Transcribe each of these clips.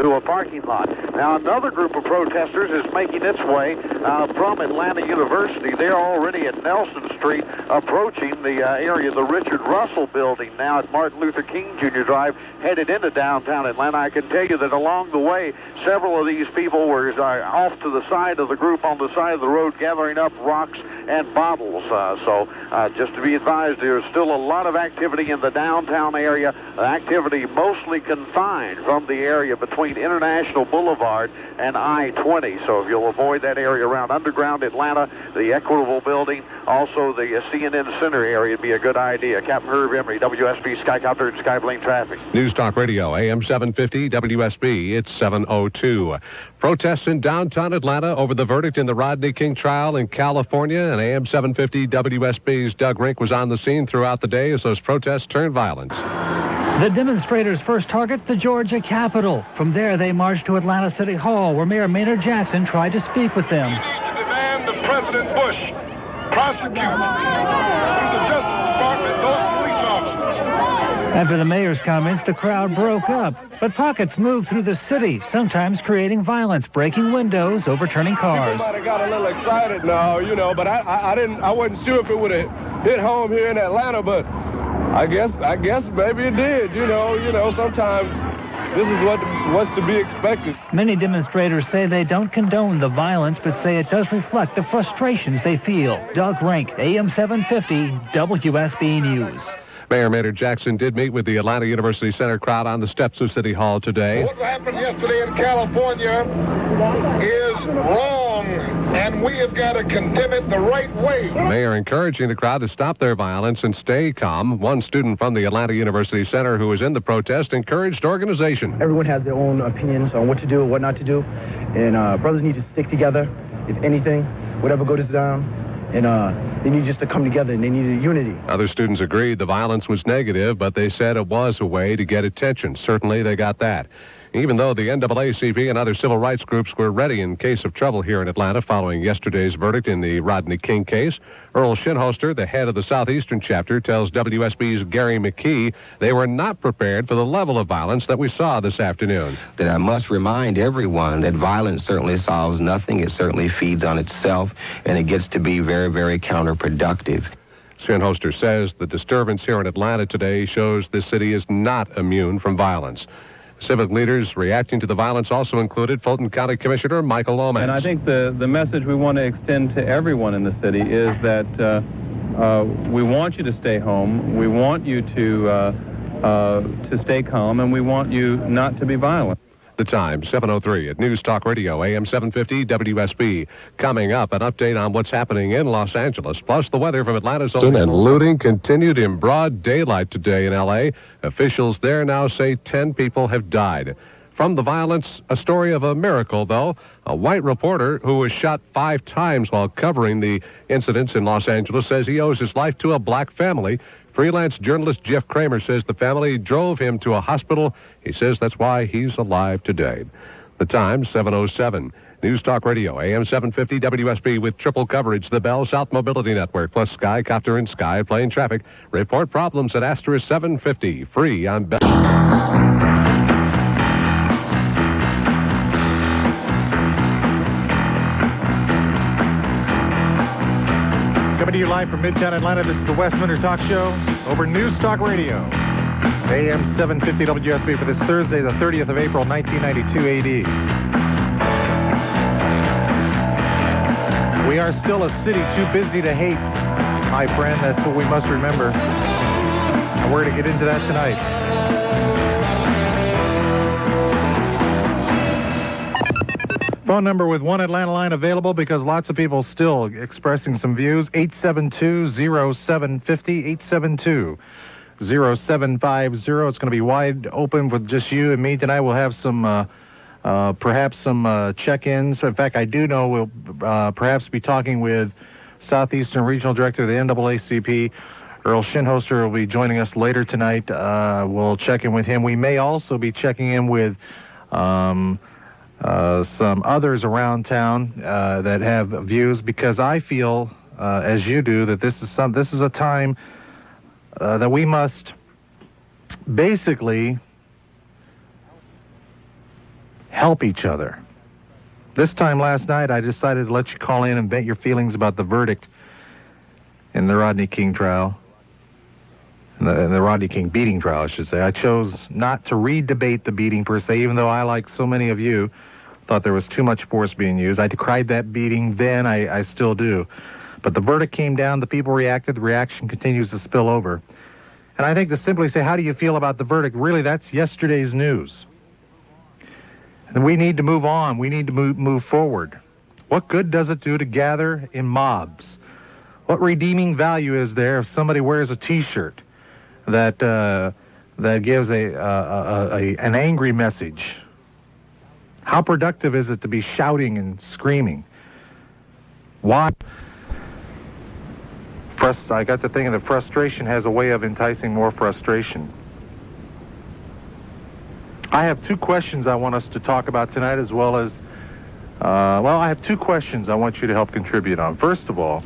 to a parking lot. Now, another group of protesters is making its way from Atlanta University. They're already at Nelson Street, approaching the area of the Richard Russell building now at Martin Luther King Jr. Drive, headed into downtown Atlanta. I can tell you that along the way, several of these people were off to the side of the group on the side of the road gathering up rocks and bottles. So just to be advised, there's still a lot of activity in the downtown area, activity mostly confined from the area between International Boulevard and I-20. So if you'll avoid that area around Underground Atlanta, the Equitable Building, also the CNN Center area would be a good idea. Captain Herb Emery, WSB Skycopter and Skyplane Traffic. News Talk Radio, AM-750, WSB, it's 7:02. Protests in downtown Atlanta over the verdict in the Rodney King trial in California, and AM-750 WSB's Doug Rink was on the scene throughout the day as those protests turned violent. The demonstrators' first target, the Georgia Capitol. From there, they marched to Atlanta City Hall, where Mayor Maynard Jackson tried to speak with them. To demand that President Bush prosecute through the Justice Department those police officers. After the mayor's comments, the crowd broke up, but pockets moved through the city, sometimes creating violence, breaking windows, overturning cars. People might have got a little excited now, but I wasn't sure if it would have hit home here in Atlanta, but I guess maybe it did. Sometimes this is what's to be expected. Many demonstrators say they don't condone the violence, but say it does reflect the frustrations they feel. Doug Rink, AM-750, WSB News. Mayor Maynard Jackson did meet with the Atlanta University Center crowd on the steps of City Hall today. What happened yesterday in California is wrong, and we have got to condemn it the right way. The mayor encouraging the crowd to stop their violence and stay calm. One student from the Atlanta University Center who was in the protest encouraged organization. Everyone has their own opinions on what to do, what not to do, and brothers need to stick together. If anything, whatever goes down, and they need just to come together, and they need a unity. Other students agreed the violence was negative, but they said it was a way to get attention. Certainly they got that. Even though the NAACP and other civil rights groups were ready in case of trouble here in Atlanta following yesterday's verdict in the Rodney King case, Earl Shinholster, the head of the Southeastern chapter, tells WSB's Gary McKee they were not prepared for the level of violence that we saw this afternoon. That I must remind everyone that violence certainly solves nothing. It certainly feeds on itself, and it gets to be very, very counterproductive. Shinholster says the disturbance here in Atlanta today shows this city is not immune from violence. Civic leaders reacting to the violence also included Fulton County Commissioner Michael Lomas. And I think the message we want to extend to everyone in the city is that we want you to stay home, we want you to stay calm, and we want you not to be violent. The time, 7:03 at News Talk Radio, AM-750 WSB. Coming up, an update on what's happening in Los Angeles, plus the weather from Atlanta's own. And looting continued in broad daylight today in L.A. Officials there now say 10 people have died. From the violence, a story of a miracle, though. A white reporter who was shot 5 times while covering the incidents in Los Angeles says he owes his life to a black family. Freelance journalist Jeff Kramer says the family drove him to a hospital. He says that's why he's alive today. The time, 7:07. News Talk Radio, AM-750 WSB with triple coverage. The Bell South Mobility Network, plus Skycopter and Skyplane Traffic. Report problems at Asterisk 750. Free on Bell. Coming to you live from Midtown Atlanta, this is the West Winter Talk Show over News Talk Radio, AM-750 WSB for this Thursday, the 30th of April, 1992 AD. We are still a city too busy to hate, my friend. That's what we must remember. And we're going to get into that tonight. Phone number with one Atlanta line available because lots of people still expressing some views. 872-0750, 872-0750. It's going to be wide open with just you and me tonight. We'll have some, perhaps some check-ins. In fact, I do know we'll perhaps be talking with Southeastern Regional Director of the NAACP, Earl Shinholster, will be joining us later tonight. We'll check in with him. We may also be checking in with some others around town that have views, because I feel, as you do, that this is a time that we must basically help each other. This time last night, I decided to let you call in and vent your feelings about the verdict in the Rodney King trial, in the Rodney King beating trial, I should say. I chose not to re-debate the beating per se, even though I, like so many of you, thought there was too much force being used. I decried that beating then, I still do. But the verdict came down, the people reacted, the reaction continues to spill over. And I think to simply say, how do you feel about the verdict, really that's yesterday's news. And we need to move on. We need to move forward. What good does it do to gather in mobs? What redeeming value is there if somebody wears a T-shirt that gives an angry message? How productive is it to be shouting and screaming? Why? I got to thinking that frustration has a way of enticing more frustration. I have two questions I want us to talk about tonight, as well as, I have two questions I want you to help contribute on. First of all,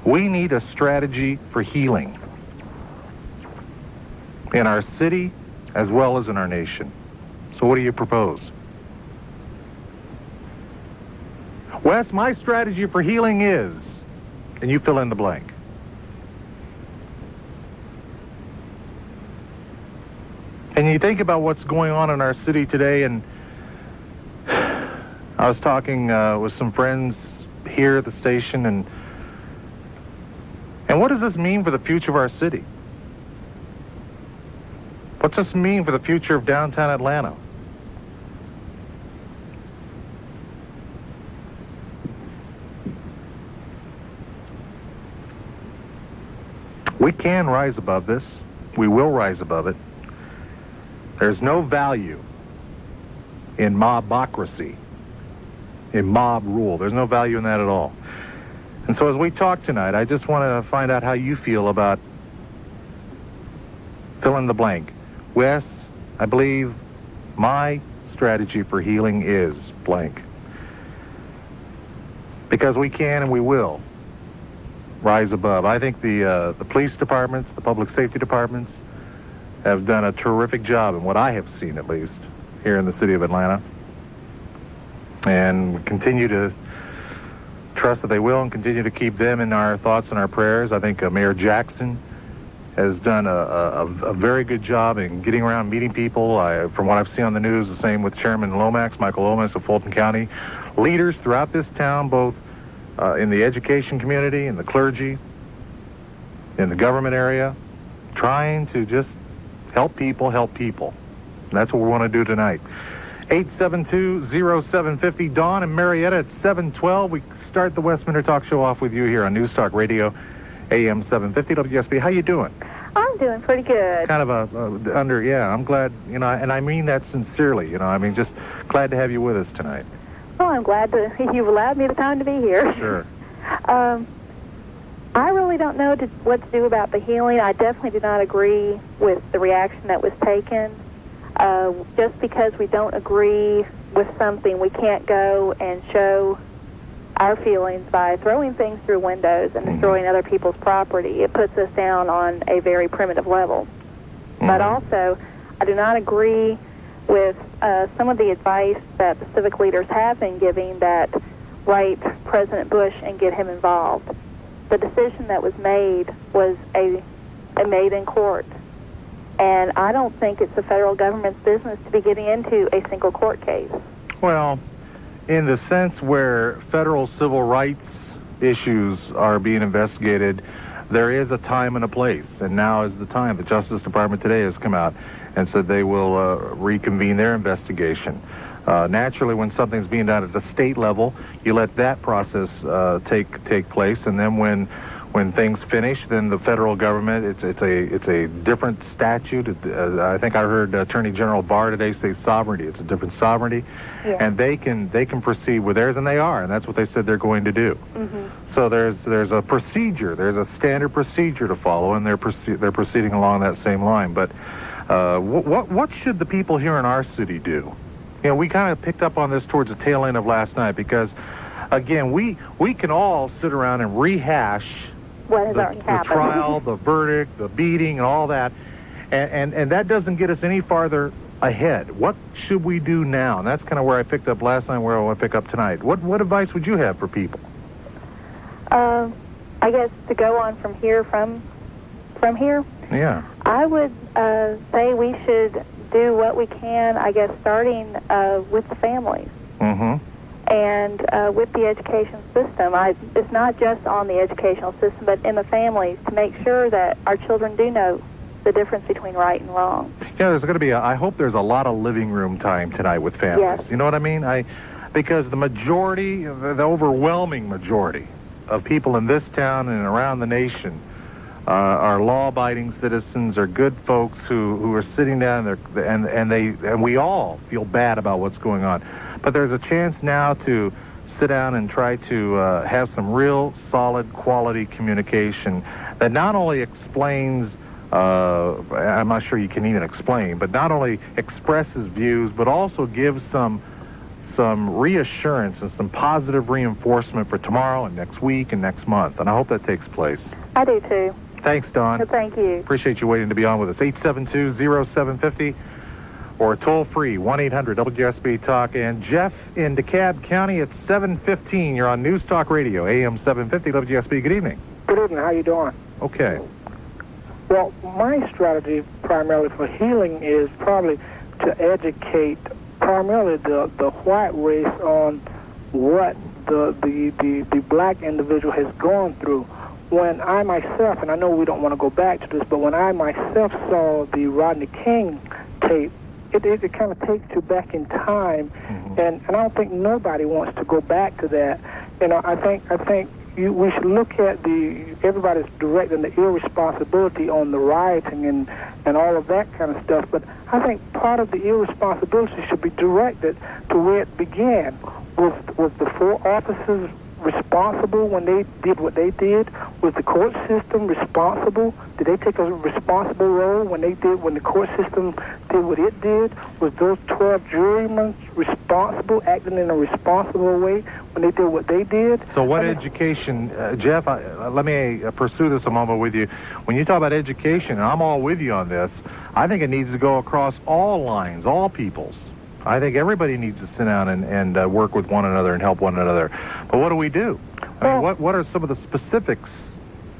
we need a strategy for healing in our city as well as in our nation. So what do you propose? Wes, my strategy for healing is, and you fill in the blank. And you think about what's going on in our city today, and I was talking with some friends here at the station, and what does this mean for the future of our city? What's this mean for the future of downtown Atlanta? We can rise above this. We will rise above it. There's no value in mobocracy, in mob rule. There's no value in that at all. And so as we talk tonight, I just want to find out how you feel about fill in the blank. Wes, I believe my strategy for healing is blank. Because we can and we will rise above. I think the police departments, the public safety departments have done a terrific job in what I have seen, at least, here in the city of Atlanta. And continue to trust that they will and continue to keep them in our thoughts and our prayers. I think Mayor Jackson has done a very good job in getting around, meeting people. From what I've seen on the news, the same with Chairman Lomax, Michael Lomax of Fulton County. Leaders throughout this town, both in the education community, in the clergy, in the government area, trying to just help people. And that's what we want to do tonight. 872-0750. Dawn and Marietta at 712. We start the Westminster Talk Show off with you here on News Talk Radio, AM-750 WSB. How you doing? I'm doing pretty good. Kind of I'm glad, and I mean that sincerely, just glad to have you with us tonight. Well, I'm glad you've allowed me the time to be here. Sure. I really don't know what to do about the healing. I definitely do not agree with the reaction that was taken. Just because we don't agree with something, we can't go and show our feelings by throwing things through windows and destroying other people's property. It puts us down on a very primitive level. But also, I do not agree with some of the advice that the civic leaders have been giving that write President Bush and get him involved. The decision that was made was a made in court. And I don't think it's the federal government's business to be getting into a single court case. Well, in the sense where federal civil rights issues are being investigated, there is a time and a place. And now is the time. The Justice Department today has come out and said they will reconvene their investigation. Naturally, when something's being done at the state level, you let that process take place, and then when things finish, then the federal government, it's a different statute. I think I heard Attorney General Barr today say sovereignty. It's a different sovereignty, and they can proceed with theirs, and they are, and that's what they said they're going to do. So there's a procedure, there's a standard procedure to follow, and they're proceeding along that same line. But what should the people here in our city do? We kind of picked up on this towards the tail end of last night because, again, we can all sit around and rehash the trial, the verdict, the beating, and all that, and that doesn't get us any farther ahead? What should we do now? And that's kind of where I picked up last night, where I want to pick up tonight. What advice would you have for people? I guess to go on from here, from here, Yeah. I would say we should do what we can, I guess, starting with the families. Mm-hmm. And with the education system. It's not just on the educational system, but in the families, to make sure that our children do know the difference between right and wrong. Yeah, there's going to be I hope there's a lot of living room time tonight with families. Yes. You know what I mean? Because the majority, the overwhelming majority of people in this town and around the nation are law-abiding citizens, are good folks who are sitting down there, and we all feel bad about what's going on. But there's a chance now to sit down and try to have some real solid quality communication that not only explains, I'm not sure you can even explain, but not only expresses views, but also gives some reassurance and some positive reinforcement for tomorrow and next week and next month. And I hope that takes place. I do too. Thanks, Dawn. Thank you. Appreciate you waiting to be on with us. 872-0750 or toll-free 1-800-WSB-TALK. And Jeff in DeKalb County at 7:15. You're on News Talk Radio, AM-750 WSB. Good evening. Good evening. How you doing? Okay. Well, my strategy primarily for healing is probably to educate primarily the white race on what the black individual has gone through. When I myself, and I know we don't want to go back to this, but when I myself saw the Rodney King tape, it kind of takes you back in time, and I don't think nobody wants to go back to that. You know, I think we should look at everybody's directing the irresponsibility on the rioting and all of that kind of stuff, but I think part of the irresponsibility should be directed to where it began. Was the 4 officers responsible when they did what they did? Was the court system responsible? Did they take a responsible role when the court system did what it did? Was those 12 jurymen responsible, acting in a responsible way when they did what they did? So what education, Jeff, let me pursue this a moment with you. When you talk about education, and I'm all with you on this, I think it needs to go across all lines, all peoples. I think everybody needs to sit down and work with one another and help one another. But what do we do? I mean, what are some of the specifics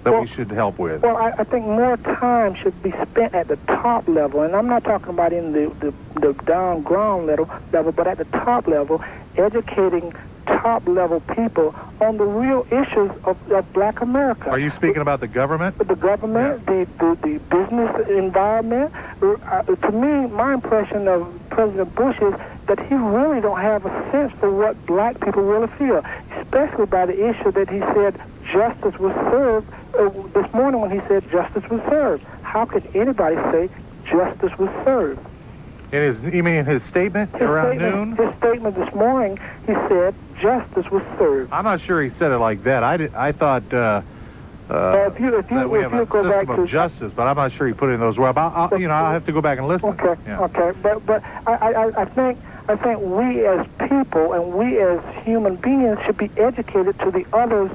that we should help with? Well, I think more time should be spent at the top level, and I'm not talking about in the down ground level, but at the top level, educating top-level people on the real issues of black America. Are you speaking about the government? The government, yeah. the business environment. To me, my impression of President Bush is that he really don't have a sense for what black people really feel, especially by the issue that he said justice was served this morning when he said justice was served. How could anybody say justice was served? You mean in his statement around noon? His statement this morning, he said justice was served. I'm not sure he said it like that. I thought that we have a system of justice, but I'm not sure he put it in those words. I'll have to go back and listen. Okay, yeah. Okay, but I think we as people and we as human beings should be educated to the others'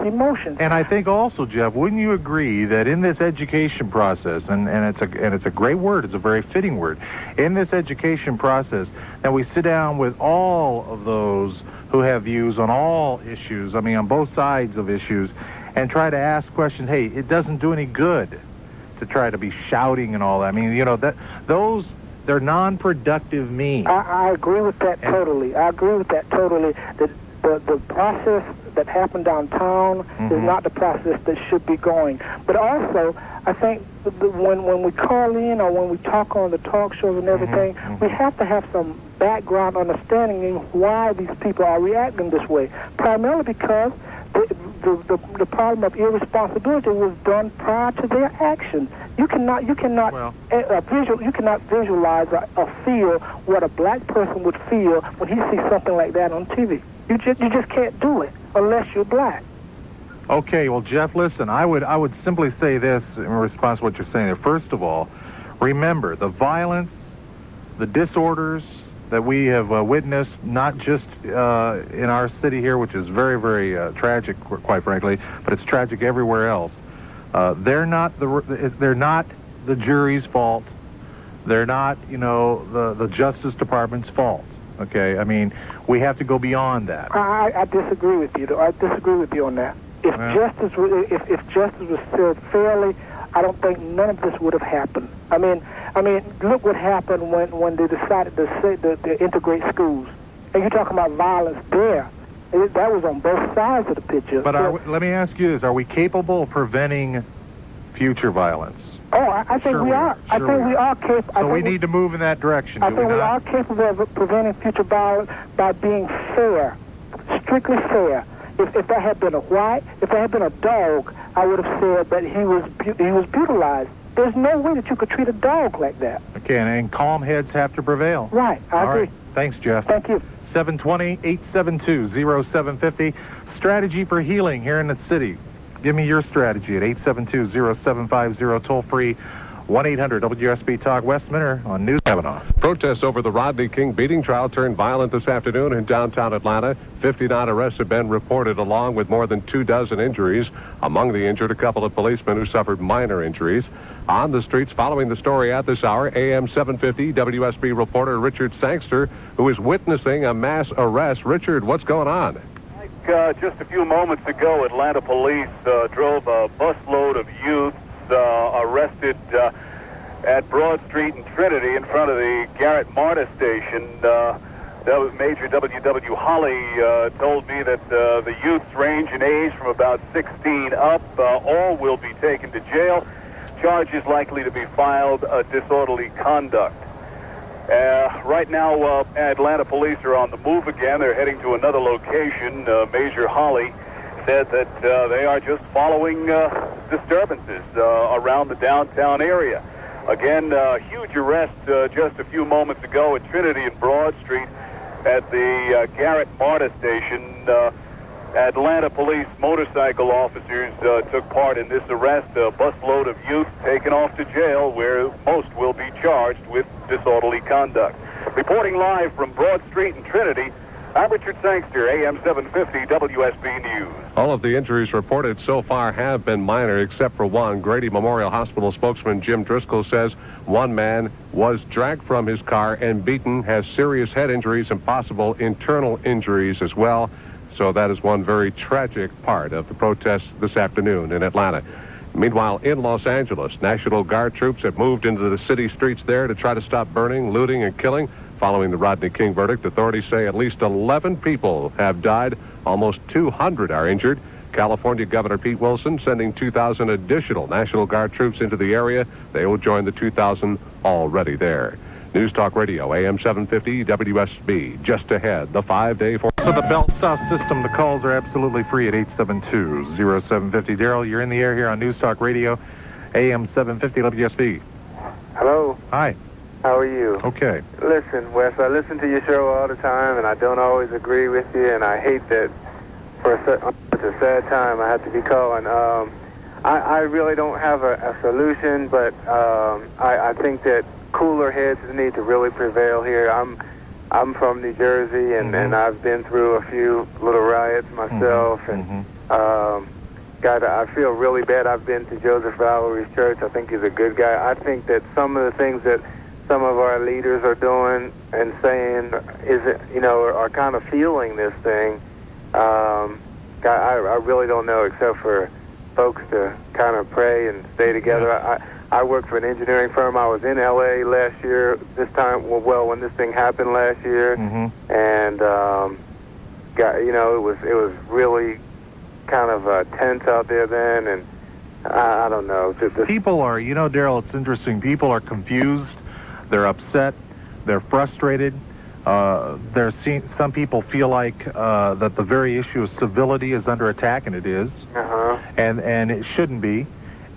emotions. And I think also, Jeff, wouldn't you agree that in this education process, and it's a great word, it's a very fitting word, in this education process, that we sit down with all of those who have views on all issues, I mean on both sides of issues, and try to ask questions. Hey, it doesn't do any good to try to be shouting and all that. I mean, they're non-productive means. I agree with that totally. I agree with that totally. The process that happened downtown is not the process that should be going. But also, I think when we call in or when we talk on the talk shows and everything, we have to have some background understanding in why these people are reacting this way. Primarily because the problem of irresponsibility was done prior to their actions. You cannot visualize or feel what a black person would feel when he sees something like that on TV. You just can't do it unless you're black. Okay, well, Jeff, listen, I would simply say this in response to what you're saying. First of all, remember the violence, the disorders that we have witnessed, not just in our city here, which is very, very tragic, quite frankly, but it's tragic everywhere else. They're not the jury's fault. They're not, the Justice Department's fault. Okay, I mean, we have to go beyond that. I disagree with you. I disagree with you on that. If justice was served fairly, I don't think none of this would have happened. I mean, look what happened when they decided to integrate schools. And you're talking about violence there. That was on both sides of the picture. But let me ask you this: are we capable of preventing future violence? Oh, I think we are. I think we are capable. So we need to move in that direction. I think we are capable of preventing future violence by being fair, strictly fair. If that had been a white, if that had been a dog, I would have said that he was brutalized. There's no way that you could treat a dog like that. Okay, and calm heads have to prevail. Right, I agree. Right. Thanks, Jeff. Thank you. 720-872-0750. Strategy for healing here in the city. Give me your strategy at 872-0750, toll-free 1-800-WSB Talk. Wes Minner on News Kavanaugh. Protests over the Rodney King beating trial turned violent this afternoon in downtown Atlanta. 59 arrests have been reported, along with more than 24 injuries. Among the injured, a couple of policemen who suffered minor injuries. On the streets following the story at this hour, AM-750 WSB reporter Richard Sangster, who is witnessing a mass arrest. Richard, what's going on? Just a few moments ago, Atlanta police drove a busload of youths arrested at Broad Street and Trinity in front of the Garrett MARTA station. That was Major W.W. Holly told me that the youths range in age from about 16 up. All will be taken to jail. Charges likely to be filed, disorderly conduct. Right now, Atlanta police are on the move again. They're heading to another location. Major Holly said that they are just following disturbances around the downtown area. Again, huge arrest just a few moments ago at Trinity and Broad Street at the Garrett MARTA station. Atlanta police motorcycle officers took part in this arrest. A busload of youth taken off to jail, where most will be charged with disorderly conduct. Reporting live from Broad Street and Trinity, I'm Richard Sangster, AM-750 WSB News. All of the injuries reported so far have been minor, except for one. Grady Memorial Hospital spokesman Jim Driscoll says one man was dragged from his car and beaten, has serious head injuries and possible internal injuries as well. So that is one very tragic part of the protests this afternoon in Atlanta. Meanwhile, in Los Angeles, National Guard troops have moved into the city streets there to try to stop burning, looting, and killing. Following the Rodney King verdict, authorities say at least 11 people have died. Almost 200 are injured. California Governor Pete Wilson sending 2,000 additional National Guard troops into the area. They will join the 2,000 already there. News Talk Radio, AM-750 WSB. Just ahead, the 5-day for... So the Bell South system, the calls are absolutely free at 872-0750. Daryl, you're in the air here on News Talk Radio, AM-750 WSB. Hello. Hi. How are you? Okay. Listen, Wes, I listen to your show all the time, and I don't always agree with you, and I hate that for such a sad time I have to be calling. I really don't have a solution, but I think that cooler heads need to really prevail here. I'm from New Jersey, and I've been through a few little riots myself, and I feel really bad. I've been to Joseph Valery's church. I think he's a good guy. I think that some of the things that some of our leaders are doing and saying are kind of fueling this thing. I really don't know, except for folks to kind of pray and stay together. I work for an engineering firm. I was in L.A. last year, this time, when this thing happened last year, and it was really kind of tense out there then, and I don't know. People are, Daryl, it's interesting. People are confused. They're upset. They're frustrated. Some people feel like that the very issue of civility is under attack, and it is, and it shouldn't be.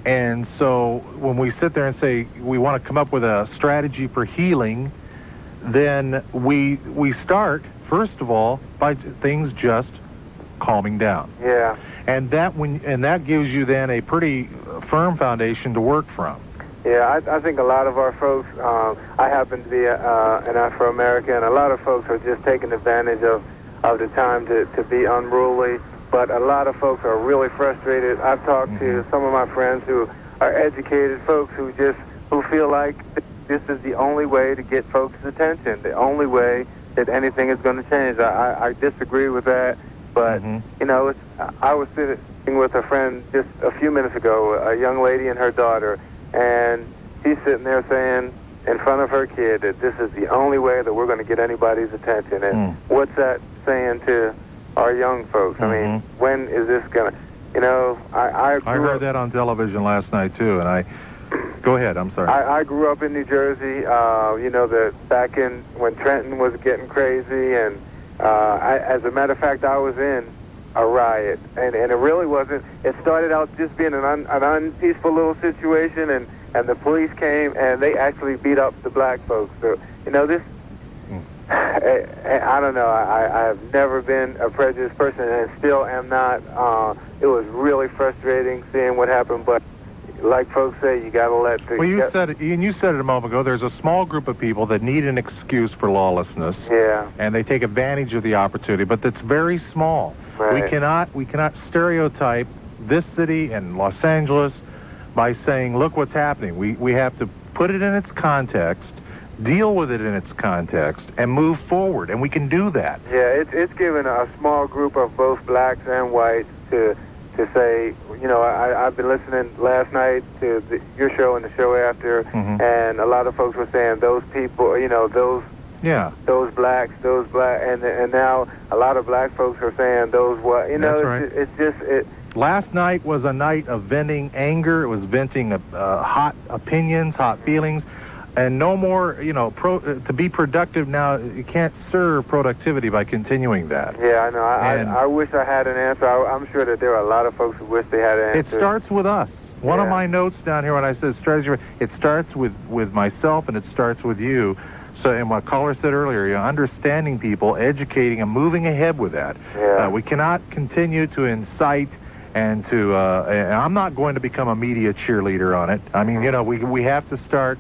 And so when we sit there and say we want to come up with a strategy for healing, then we start, first of all, by things just calming down. Yeah. And that gives you then a pretty firm foundation to work from. Yeah, I think a lot of our folks, I happen to be an Afro-American, a lot of folks are just taking advantage of the time to be unruly. But a lot of folks are really frustrated. I've talked to some of my friends who are educated folks who feel like this is the only way to get folks' attention, the only way that anything is going to change. I disagree with that, but, you know, I was sitting with a friend just a few minutes ago, a young lady and her daughter, and she's sitting there saying in front of her kid that this is the only way that we're going to get anybody's attention. And what's that saying to our young folks? I mean, when is this going to, you know, I heard that on television last night, too, and go ahead, I'm sorry. I grew up in New Jersey, you know, back in when Trenton was getting crazy, and as a matter of fact, I was in a riot, and it really wasn't, it started out just being an unpeaceful little situation, and the police came, and they actually beat up the black folks. So, you know, this, I don't know, I have never been a prejudiced person, and still am not. It was really frustrating seeing what happened, but like folks say, you got to let the... Well, you said it a moment ago. There's a small group of people that need an excuse for lawlessness. Yeah. And they take advantage of the opportunity, but that's very small. Right. We cannot stereotype this city and Los Angeles by saying, look what's happening. We have to put it in its context, deal with it in its context, and move forward, and we can do that. Yeah, it's given a small group of both blacks and whites to say, you know, I've been listening last night to your show and the show after, and a lot of folks were saying those people, you know, those blacks, and now a lot of black folks are saying those what, you know, it's just. Last night was a night of venting anger. It was venting hot opinions, hot feelings. And no more, you know, to be productive now, you can't serve productivity by continuing that. Yeah, I know. I wish I had an answer. I'm sure that there are a lot of folks who wish they had an answer. It starts with us. One of my notes down here when I said strategy, it starts with myself and it starts with you. So, and what caller said earlier, you know, understanding people, educating, and moving ahead with that. Yeah. We cannot continue to incite and to, and I'm not going to become a media cheerleader on it. I mean, you know, we have to start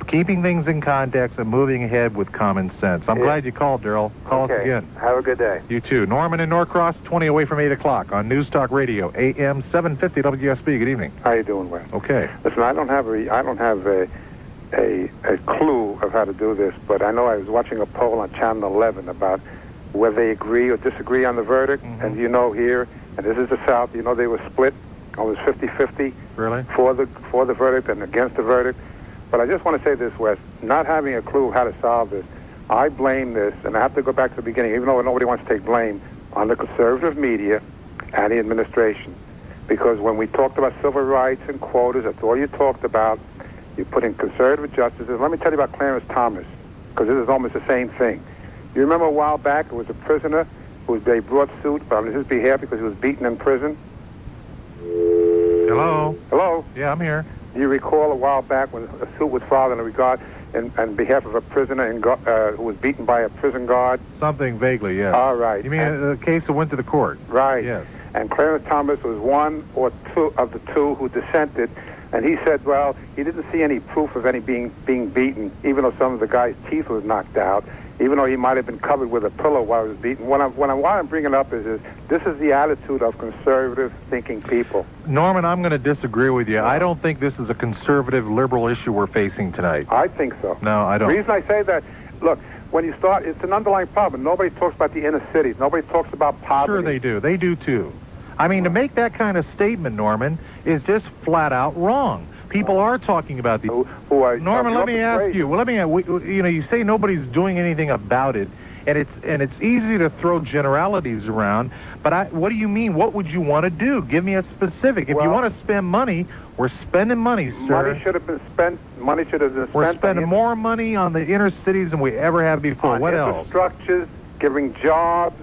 keeping things in context and moving ahead with common sense. I'm glad you called, Daryl. Call us again. Have a good day. You too. Norman in Norcross, 20 away from 8 o'clock on News Talk Radio, AM-750 WSB. Good evening. How you doing, Wes? Okay. Listen, I don't have a clue of how to do this, but I know I was watching a poll on Channel 11 about whether they agree or disagree on the verdict, and you know here, and this is the South, you know they were split, almost 50-50 really? for the verdict and against the verdict. But I just want to say this, Wes, not having a clue how to solve this, I blame this, and I have to go back to the beginning, even though nobody wants to take blame, on the conservative media and the administration. Because when we talked about civil rights and quotas, that's all you talked about. You put in conservative justices. Let me tell you about Clarence Thomas, because this is almost the same thing. You remember a while back, there was a prisoner who they brought suit on his behalf because he was beaten in prison? Hello? Hello? Yeah, I'm here. Do you recall a while back when a suit was filed in regard in behalf of a prisoner who was beaten by a prison guard? Something vaguely, yes. All right. You mean the case that went to the court? Right. Yes. And Clarence Thomas was one or two of the two who dissented, and he said, well, he didn't see any proof of any being beaten, even though some of the guy's teeth was knocked out, even though he might have been covered with a pillow while he was beaten. Why I'm bringing it up is this is the attitude of conservative thinking people. Norman, I'm going to disagree with you. I don't think this is a conservative liberal issue we're facing tonight. I think so. No, I don't. The reason I say that, look, when you start, it's an underlying problem. Nobody talks about the inner cities. Nobody talks about poverty. Sure they do. They do too. I mean, to make that kind of statement, Norman, is just flat out wrong. People are talking about these. Norman, let me ask you. Well, you know, you say nobody's doing anything about it, and it's easy to throw generalities around. But what do you mean? What would you want to do? Give me a specific. If you want to spend money, we're spending money, sir. Money should have been spent. Money should have been spent. We're spending more money on the inner cities than we ever have before. What else? Infrastructures, giving jobs,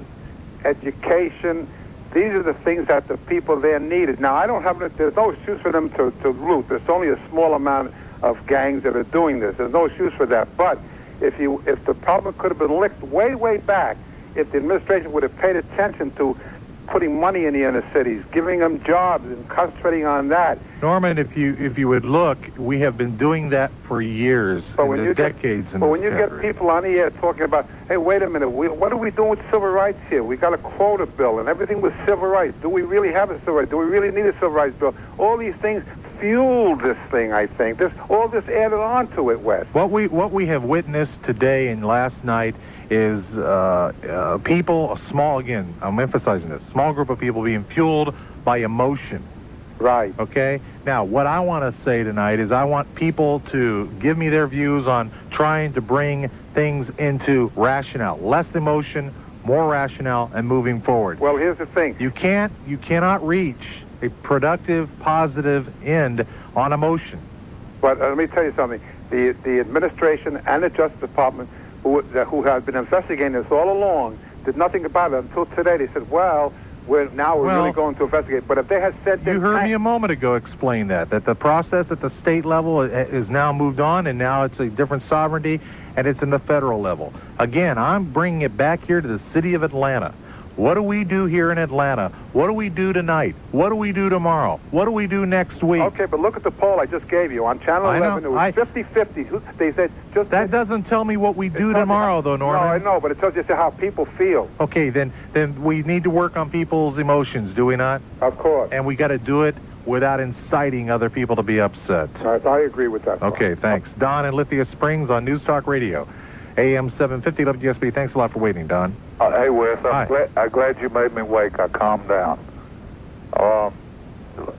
education. These are the things that the people there needed. Now, there's no excuse for them to loot. There's only a small amount of gangs that are doing this. There's no excuse for that. But if the problem could have been licked way, way back, if the administration would have paid attention to putting money in the inner cities, giving them jobs and concentrating on that. Norman, if you would look, we have been doing that for years, decades. But when you get people on the air talking about, hey, wait a minute, what are we doing with civil rights here? We got a quota bill and everything with civil rights. Do we really have a civil rights? Do we really need a civil rights bill? All these things fueled this thing, I think. All this added on to it, Wes. What we have witnessed today and last night is people, again, I'm emphasizing this, small group of people being fueled by emotion. Right. Okay? Now, what I want to say tonight is I want people to give me their views on trying to bring things into rationale. Less emotion, more rationale, and moving forward. Well, here's the thing. You cannot reach a productive, positive end on emotion. But let me tell you something. The administration and the Justice Department, who have been investigating this all along, did nothing about it until today. They said, well, we're really going to investigate. But if they had said... You heard me a moment ago explain that the process at the state level is now moved on, and now it's a different sovereignty, and it's in the federal level. Again, I'm bringing it back here to the city of Atlanta. What do we do here in Atlanta? What do we do tonight? What do we do tomorrow? What do we do next week? Okay, but look at the poll I just gave you. On Channel 11, it was 50-50. They said just... That doesn't tell me what we do tomorrow, though, Norman. No, I know, but it tells you how people feel. Okay, then we need to work on people's emotions, do we not? Of course. And we got to do it without inciting other people to be upset. I agree with that. Okay, thanks. Don in Lithia Springs on News Talk Radio. AM-750 WSB. Thanks a lot for waiting, Don. Hey, Wes, I'm glad you made me wake. I calmed down. A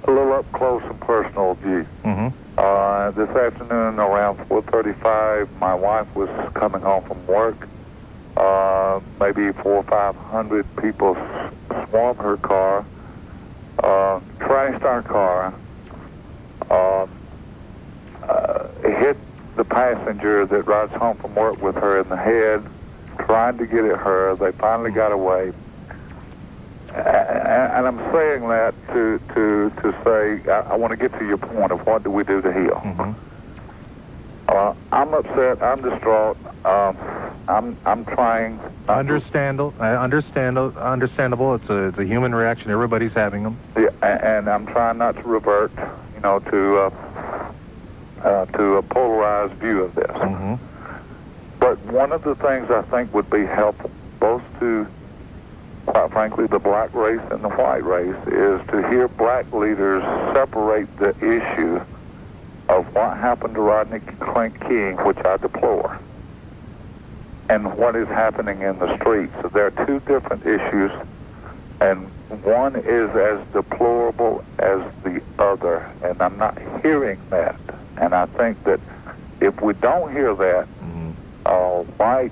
little up close and personal view. This afternoon around 4:35, my wife was coming home from work. Maybe 400 or 500 people swarmed her car, trashed our car, hit the passenger that rides home from work with her in the head, trying to get at her. They finally got away. And I'm saying that to say I want to get to your point of what do we do to heal. I'm upset. I'm distraught. I'm trying. Understandable. It's a human reaction. Everybody's having them. Yeah, and I'm trying not to revert, to a polarized view of this. But one of the things I think would be helpful, both to, quite frankly, the black race and the white race, is to hear black leaders separate the issue of what happened to Rodney King, which I deplore, and what is happening in the streets. So there are two different issues, and one is as deplorable as the other, and I'm not hearing that. And I think that if we don't hear that, white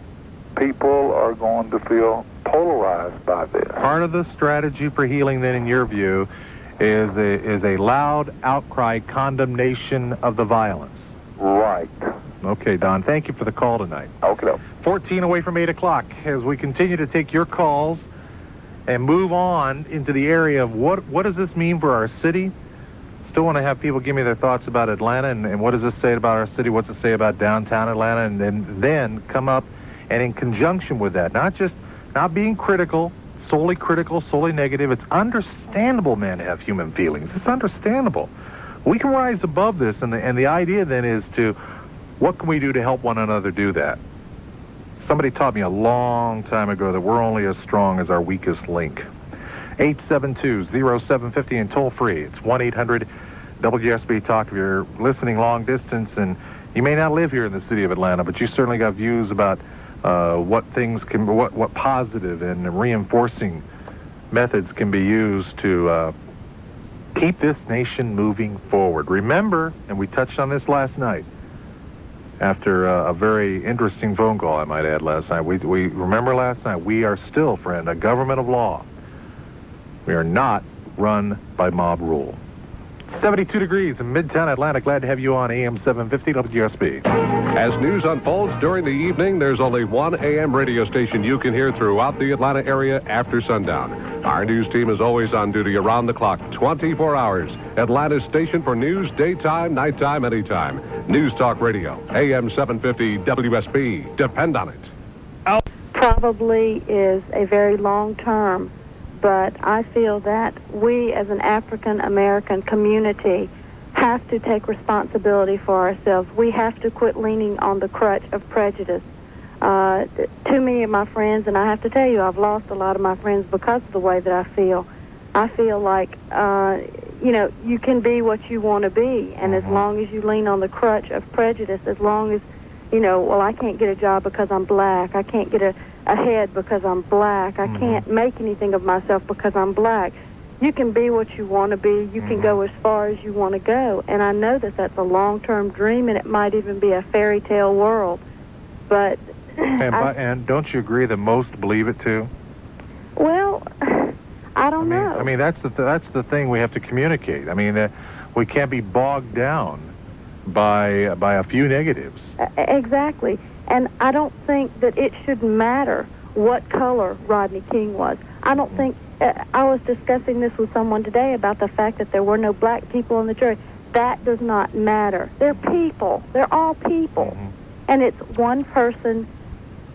people are going to feel polarized by this. Part of the strategy for healing, then, in your view, is a loud outcry condemnation of the violence. Right. Okay, Don, thank you for the call tonight. Okay. 14 away from 8 o'clock as we continue to take your calls and move on into the area of what does this mean for our city? Still want to have people give me their thoughts about Atlanta and what does this say about our city? What's it say about downtown Atlanta? And then come up and in conjunction with that, not being critical, solely negative. It's understandable, man, to have human feelings. It's understandable. We can rise above this, and the idea then is to, what can we do to help one another do that? Somebody taught me a long time ago that we're only as strong as our weakest link. 872-0750 and toll free. It's 1-800-WSB Talk. If you're listening long distance and you may not live here in the city of Atlanta, but you certainly got views about what positive and reinforcing methods can be used to keep this nation moving forward. Remember, and we touched on this last night, after a very interesting phone call, I might add, last night. We remember last night, we are still, friend, a government of law. We are not run by mob rule. 72 degrees in Midtown Atlanta. Glad to have you on AM-750 WSB. As news unfolds during the evening, there's only one AM radio station you can hear throughout the Atlanta area after sundown. Our news team is always on duty around the clock, 24 hours. Atlanta's station for news, daytime, nighttime, anytime. News Talk Radio, AM-750 WSB. Depend on it. Probably is a very long term, but I feel that we as an African American community have to take responsibility for ourselves. We have to quit leaning on the crutch of prejudice. Too many of my friends, and I have to tell you, I've lost a lot of my friends because of the way that I feel. I feel like, you can be what you want to be, and as long as you lean on the crutch of prejudice, as long as, well, I can't get a job because I'm black, I can't get ahead because I'm black, I can't make anything of myself because I'm black. You can be what you want to be. You can go as far as you want to go. And I know that that's a long-term dream, and it might even be a fairy tale world. But and don't you agree that most believe it too? Well, I don't know. I mean, that's the thing we have to communicate. I mean, we can't be bogged down by a few negatives. Exactly. And I don't think that it should matter what color Rodney King was. I don't think. I was discussing this with someone today about the fact that there were no black people in the jury. That does not matter. They're people. They're all people. And it's one person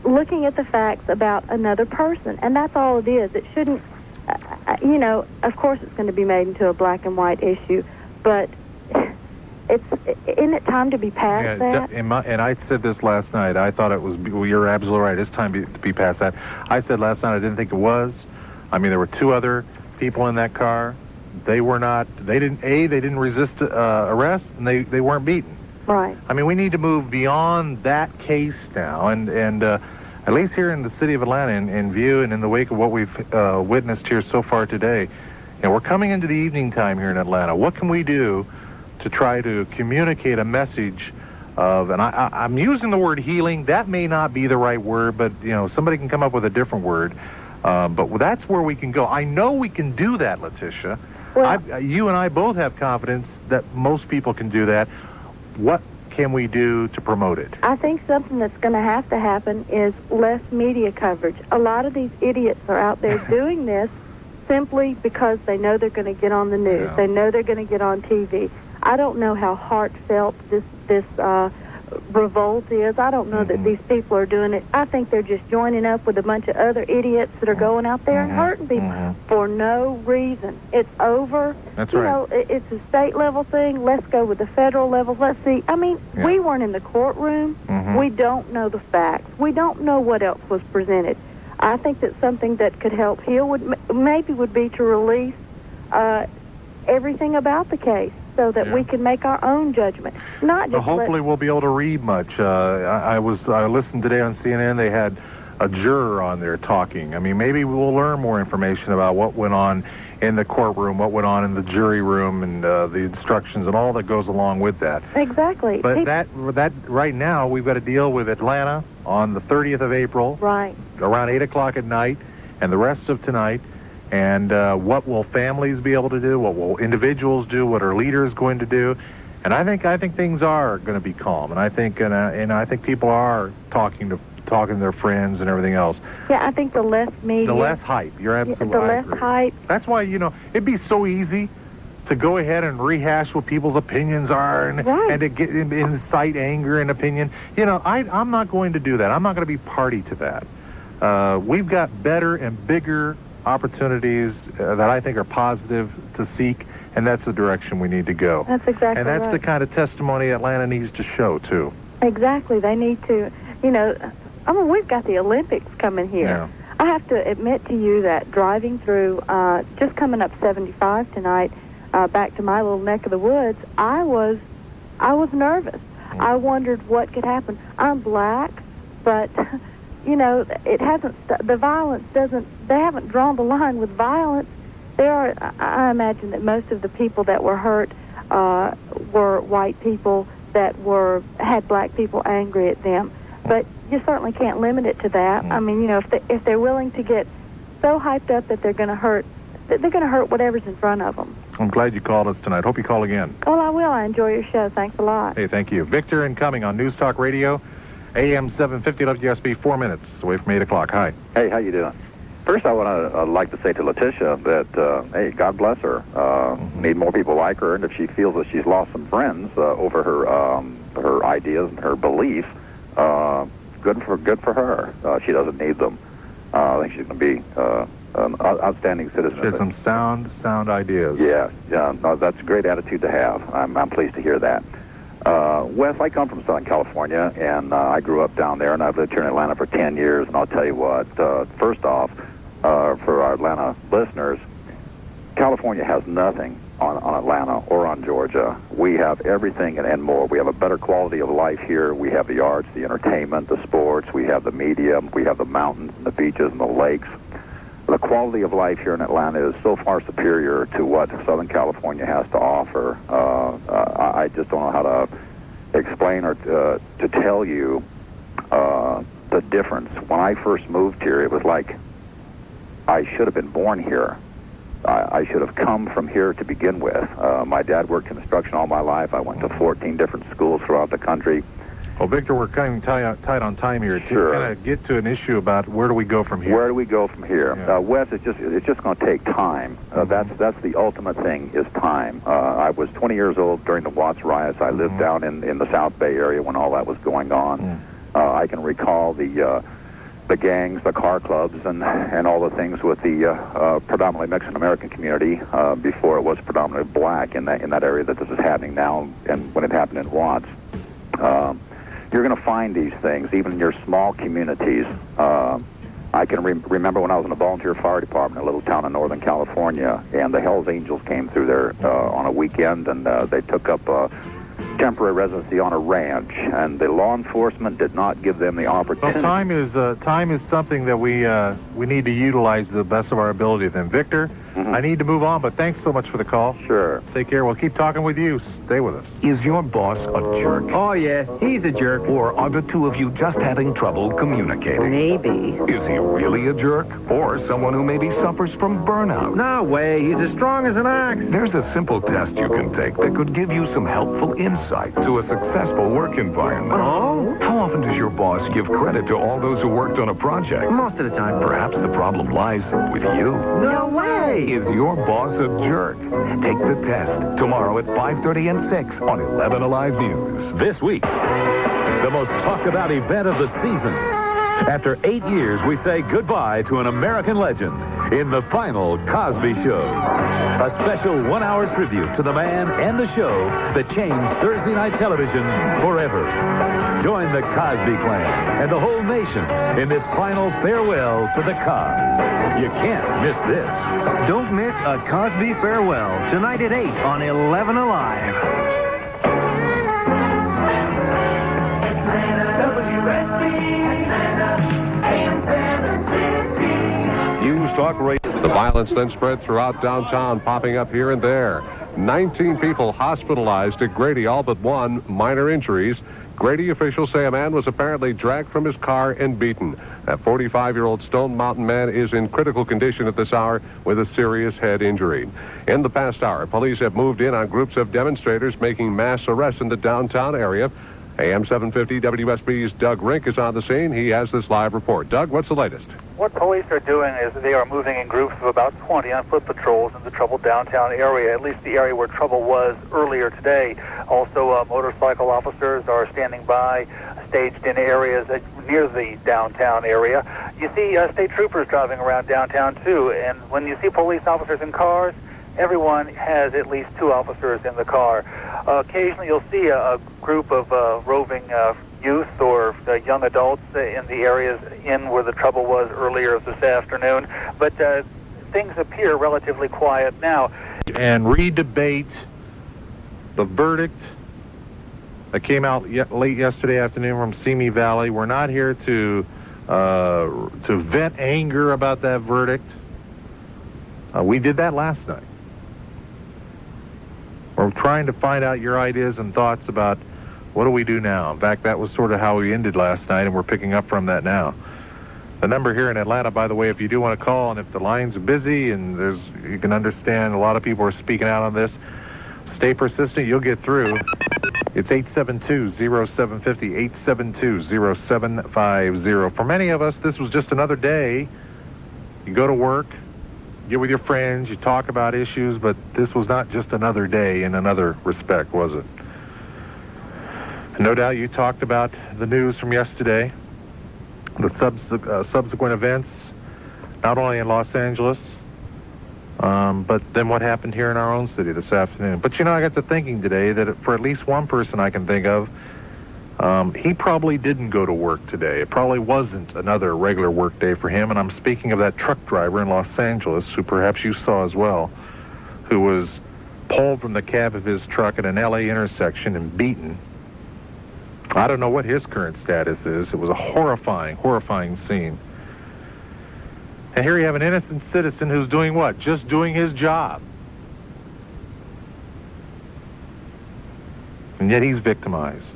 looking at the facts about another person. And that's all it is. It shouldn't, of course it's going to be made into a black and white issue, but isn't it time to be past that? And I said this last night. I thought it was, you're absolutely right. It's time to be past that. I said last night I didn't think it was. I mean, there were two other people in that car. They didn't resist arrest, and they weren't beaten. Right. I mean, we need to move beyond that case now, and at least here in the city of Atlanta, in view and in the wake of what we've witnessed here so far today, we're coming into the evening time here in Atlanta. What can we do to try to communicate a message of, and I'm using the word healing. That may not be the right word, but somebody can come up with a different word. But that's where we can go. I know we can do that, Letitia. Well, you and I both have confidence that most people can do that. What can we do to promote it? I think something that's going to happen is less media coverage. A lot of these idiots are out there doing this simply because they know they're going to get on the news. They know they're going to get on TV. I don't know how heartfelt this revolt is. I don't know that these people are doing it. I think they're just joining up with a bunch of other idiots that are going out there and hurting people for no reason. It's over. That's right. It's a state level thing. Let's go with the federal level. Let's see. I mean, we weren't in the courtroom. We don't know the facts. We don't know what else was presented. I think that something that could help heal would be to release everything about the case, so that we can make our own judgment. Not just hopefully we'll be able to read much. I listened today on CNN. They had a juror on there talking. I mean, maybe we'll learn more information about what went on in the courtroom, what went on in the jury room, and the instructions and all that goes along with that. Exactly. But that right now we've got to deal with Atlanta on the 30th of April, right, around 8 o'clock at night, and the rest of tonight. And what will families be able to do? What will individuals do? What are leaders going to do? And I think things are going to be calm. And I think I think people are talking to their friends and everything else. Yeah, I think the less media, the less hype. You're absolutely right. The less hype. That's why it'd be so easy to go ahead and rehash what people's opinions are and to get incite anger and opinion. I'm not going to do that. I'm not going to be party to that. We've got better and bigger opportunities that I think are positive to seek, and that's the direction we need to go. That's exactly right. And that's the kind of testimony Atlanta needs to show, too. Exactly. They need to, we've got the Olympics coming here. Yeah. I have to admit to you that driving through, just coming up 75 tonight, back to my little neck of the woods, I was nervous. I wondered what could happen. I'm black, but it hasn't. The violence doesn't. They haven't drawn the line with violence. I imagine that most of the people that were hurt were white people that had black people angry at them. But you certainly can't limit it to that. I mean, if they're willing to get so hyped up that they're going to hurt whatever's in front of them. I'm glad you called us tonight. Hope you call again. Well, I will. I enjoy your show. Thanks a lot. Hey, thank you. Victor incoming on News Talk Radio. AM-750 WSB, 4 minutes away from 8 o'clock. Hi. Hey, how you doing? First, I want to like to say to Letitia that, hey, God bless her. Need more people like her, and if she feels that she's lost some friends over her ideas and her beliefs, good for her. She doesn't need them. I think she's going to be an outstanding citizen. She had some sound ideas. Yeah. No, that's a great attitude to have. I'm pleased to hear that. Wes, I come from Southern California, and I grew up down there, and I've lived here in Atlanta for 10 years, and I'll tell you what, first off, for our Atlanta listeners, California has nothing on Atlanta or on Georgia. We have everything and more. We have a better quality of life here. We have the arts, the entertainment, the sports. We have the media. We have the mountains and the beaches and the lakes. The quality of life here in Atlanta is so far superior to what Southern California has to offer. I just don't know how to explain or to tell you the difference. When I first moved here, it was like I should have been born here. I should have come from here to begin with. My dad worked construction all my life. I went to 14 different schools throughout the country. Well, Victor, we're kind of tight on time here. Sure. To kind of get to an issue about where do we go from here? Where do we go from here? Yeah. Wes, it's just going to take time. That's the ultimate thing is time. I was 20 years old during the Watts riots. I lived down in the South Bay area when all that was going on. I can recall the gangs, the car clubs, and all the things with the predominantly Mexican American community before it was predominantly black in that area that this is happening now, and when it happened in Watts. You're going to find these things even in your small communities. I can remember when I was in the volunteer fire department in a little town in Northern California, and the Hells Angels came through there on a weekend, and they took up temporary residency on a ranch, and the law enforcement did not give them the opportunity. Well, time is something that we need to utilize to the best of our ability. Then, Victor, I need to move on, but thanks so much for the call. Sure. Take care. We'll keep talking with you. Stay with us. Is your boss a jerk? Oh, yeah, he's a jerk. Or are the two of you just having trouble communicating? Maybe. Is he really a jerk? Or someone who maybe suffers from burnout? No way, he's as strong as an ox. There's a simple test you can take that could give you some helpful insight to a successful work environment. Oh? How often does your boss give credit to all those who worked on a project? Most of the time. Perhaps the problem lies with you. No way! Is your boss a jerk? Take the test tomorrow at 5:30 and 6 on 11 Alive News. This week, the most talked about event of the season. After 8 years, we say goodbye to an American legend in the final Cosby Show. A special 1-hour tribute to the man and the show that changed Thursday night television forever. Join the Cosby clan and the whole nation in this final farewell to the Cos. You can't miss this. Don't miss a Cosby farewell tonight at 8 on 11 Alive. News Talk Radio. The violence then spread throughout downtown, popping up here and there. 19 people hospitalized at Grady, all but one minor injuries. Grady officials say a man was apparently dragged from his car and beaten. That 45-year-old Stone Mountain man is in critical condition at this hour with a serious head injury. In the past hour, police have moved in on groups of demonstrators making mass arrests in the downtown area. AM-750 WSB's Doug Rink is on the scene. He has this live report. Doug, what's the latest? What police are doing is they are moving in groups of about 20 on foot patrols in the troubled downtown area, at least the area where trouble was earlier today. Also, motorcycle officers are standing by, staged in areas near the downtown area. You see state troopers driving around downtown, too, and when you see police officers in cars, everyone has at least 2 officers in the car. Occasionally you'll see a group of roving youth or young adults in the areas in where the trouble was earlier this afternoon, but things appear relatively quiet now. And re-debate the verdict that came out late yesterday afternoon from Simi Valley. We're not here to vent anger about that verdict. We did that last night. We're trying to find out your ideas and thoughts about what do we do now. In fact, that was sort of how we ended last night, and we're picking up from that now. The number here in Atlanta, by the way, if you do want to call, and if the lines are busy and you can understand a lot of people are speaking out on this, stay persistent, you'll get through. It's 872-0750, 872-0750. For many of us, this was just another day. You go to work, get with your friends, you talk about issues, but this was not just another day in another respect, was it? No doubt you talked about the news from yesterday, the subsequent events, not only in Los Angeles, but then what happened here in our own city this afternoon. But, I got to thinking today that for at least one person I can think of, he probably didn't go to work today. It probably wasn't another regular work day for him, and I'm speaking of that truck driver in Los Angeles, who perhaps you saw as well, who was pulled from the cab of his truck at an L.A. intersection and beaten. I don't know what his current status is. It was a horrifying, horrifying scene. And here you have an innocent citizen who's doing what? Just doing his job. And yet he's victimized.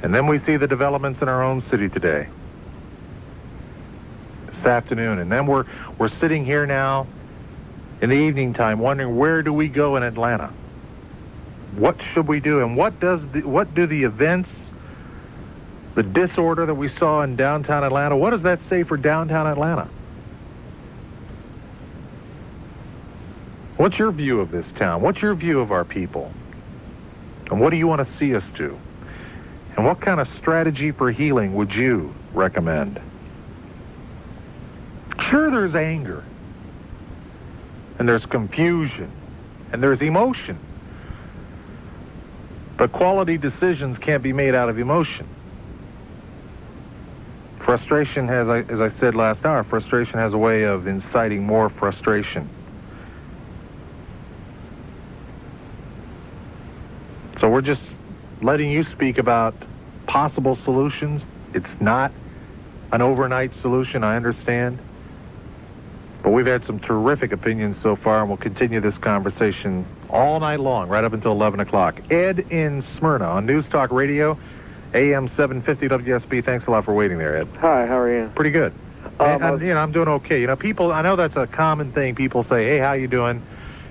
And then we see the developments in our own city today, this afternoon. And then we're sitting here now in the evening time wondering, where do we go in Atlanta? What should we do? And what do the events, the disorder that we saw in downtown Atlanta, what does that say for downtown Atlanta? What's your view of this town? What's your view of our people? And what do you want to see us do? And what kind of strategy for healing would you recommend? Sure, there's anger, and there's confusion, and there's emotion. But quality decisions can't be made out of emotion. Frustration has, as I said last hour, frustration has a way of inciting more frustration. So we're just letting you speak about possible solutions. It's not an overnight solution, I understand. But we've had some terrific opinions so far, and we'll continue this conversation all night long, right up until 11 o'clock. Ed in Smyrna on News Talk Radio, AM-750 WSB. Thanks a lot for waiting there, Ed. Hi, how are you? Pretty good. I'm doing okay. You know, people, I know that's a common thing. People say, hey, how you doing?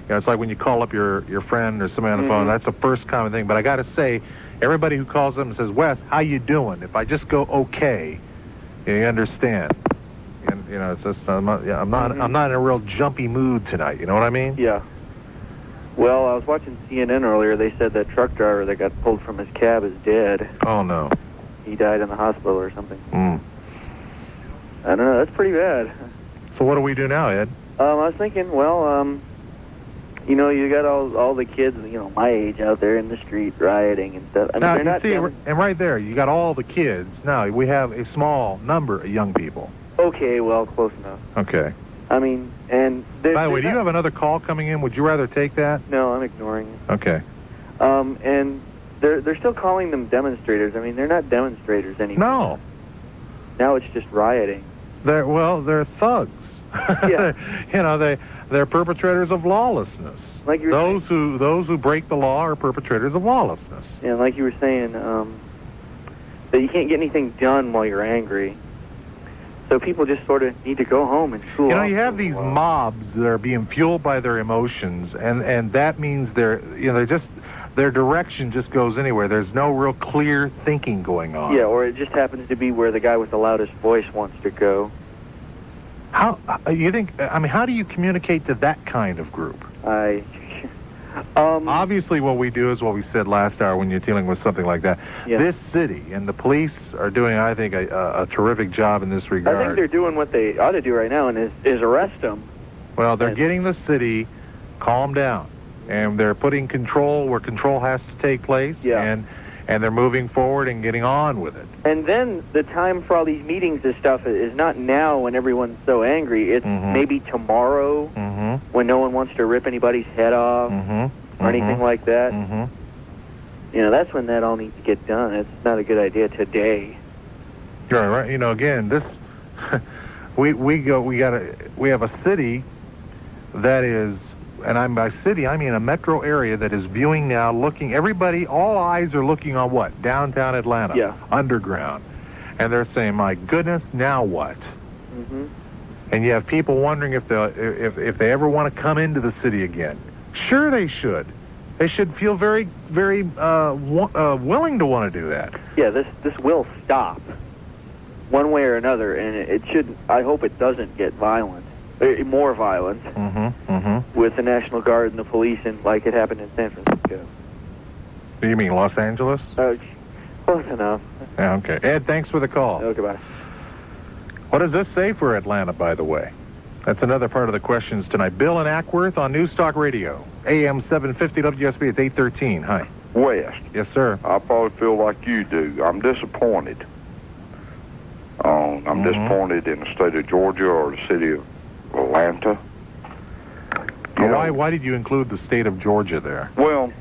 You know, it's like when you call up your friend or somebody on the phone. That's the first common thing. But I got to say, everybody who calls them and says, Wes, how you doing? If I just go okay, you understand. And you know, it's just I'm not in a real jumpy mood tonight. You know what I mean? Yeah. Well, I was watching CNN earlier. They said that truck driver that got pulled from his cab is dead. Oh no. He died in the hospital or something. I don't know. That's pretty bad. So what do we do now, Ed? I was thinking, well, you know, you got all the kids, you know, my age out there in the street rioting and stuff. I mean, now, they're not. And right there, you got all the kids. Now we have a small number of young people. Okay, well, close enough. Okay. I mean, and by the way, do you have another call coming in? Would you rather take that? No, I'm ignoring it. Okay. And they're still calling them demonstrators. I mean, they're not demonstrators anymore. No. Now it's just rioting. They're thugs. Yeah. You know, they're perpetrators of lawlessness. Like you were those who break the law are perpetrators of lawlessness. Yeah, like you were saying, that you can't get anything done while you're angry. So people just sort of need to go home and cool off. You know, you have these mobs that are being fueled by their emotions, and that means their direction just goes anywhere. There's no real clear thinking going on. Yeah, or it just happens to be where the guy with the loudest voice wants to go. How you think? I mean, how do you communicate to that kind of group? Obviously, what we do is what we said last hour when you're dealing with something like that. Yeah. This city and the police are doing, I think, a terrific job in this regard. I think they're doing what they ought to do right now, and is arrest them. Well, they're getting the city calmed down, and they're putting control where control has to take place. Yeah. And they're moving forward and getting on with it. And then the time for all these meetings and stuff is not now when everyone's so angry. It's maybe tomorrow when no one wants to rip anybody's head off or anything like that. You know, that's when that all needs to get done. It's not a good idea today. Right. You know, again, this we have a city that is. And by city, I mean a metro area that is viewing now, all eyes are looking on what? Downtown Atlanta. Yeah. Underground. And they're saying, my goodness, now what? And you have people wondering if they ever want to come into the city again. Sure they should. They should feel very, very willing to want to do that. Yeah, this will stop one way or another, and it should, I hope it doesn't get violent. More violent with the National Guard and the police, and like it happened in San Francisco. Do you mean Los Angeles? Close enough. Yeah, okay. Ed, thanks for the call. Okay, bye. What does this say for Atlanta, by the way? That's another part of the questions tonight. Bill in Ackworth on News Talk Radio. AM-750 WSB, it's 813. Hi. West. Yes, sir. I probably feel like you do. I'm disappointed. I'm disappointed in the state of Georgia or the city of Atlanta. Why did you include the state of Georgia there? Well,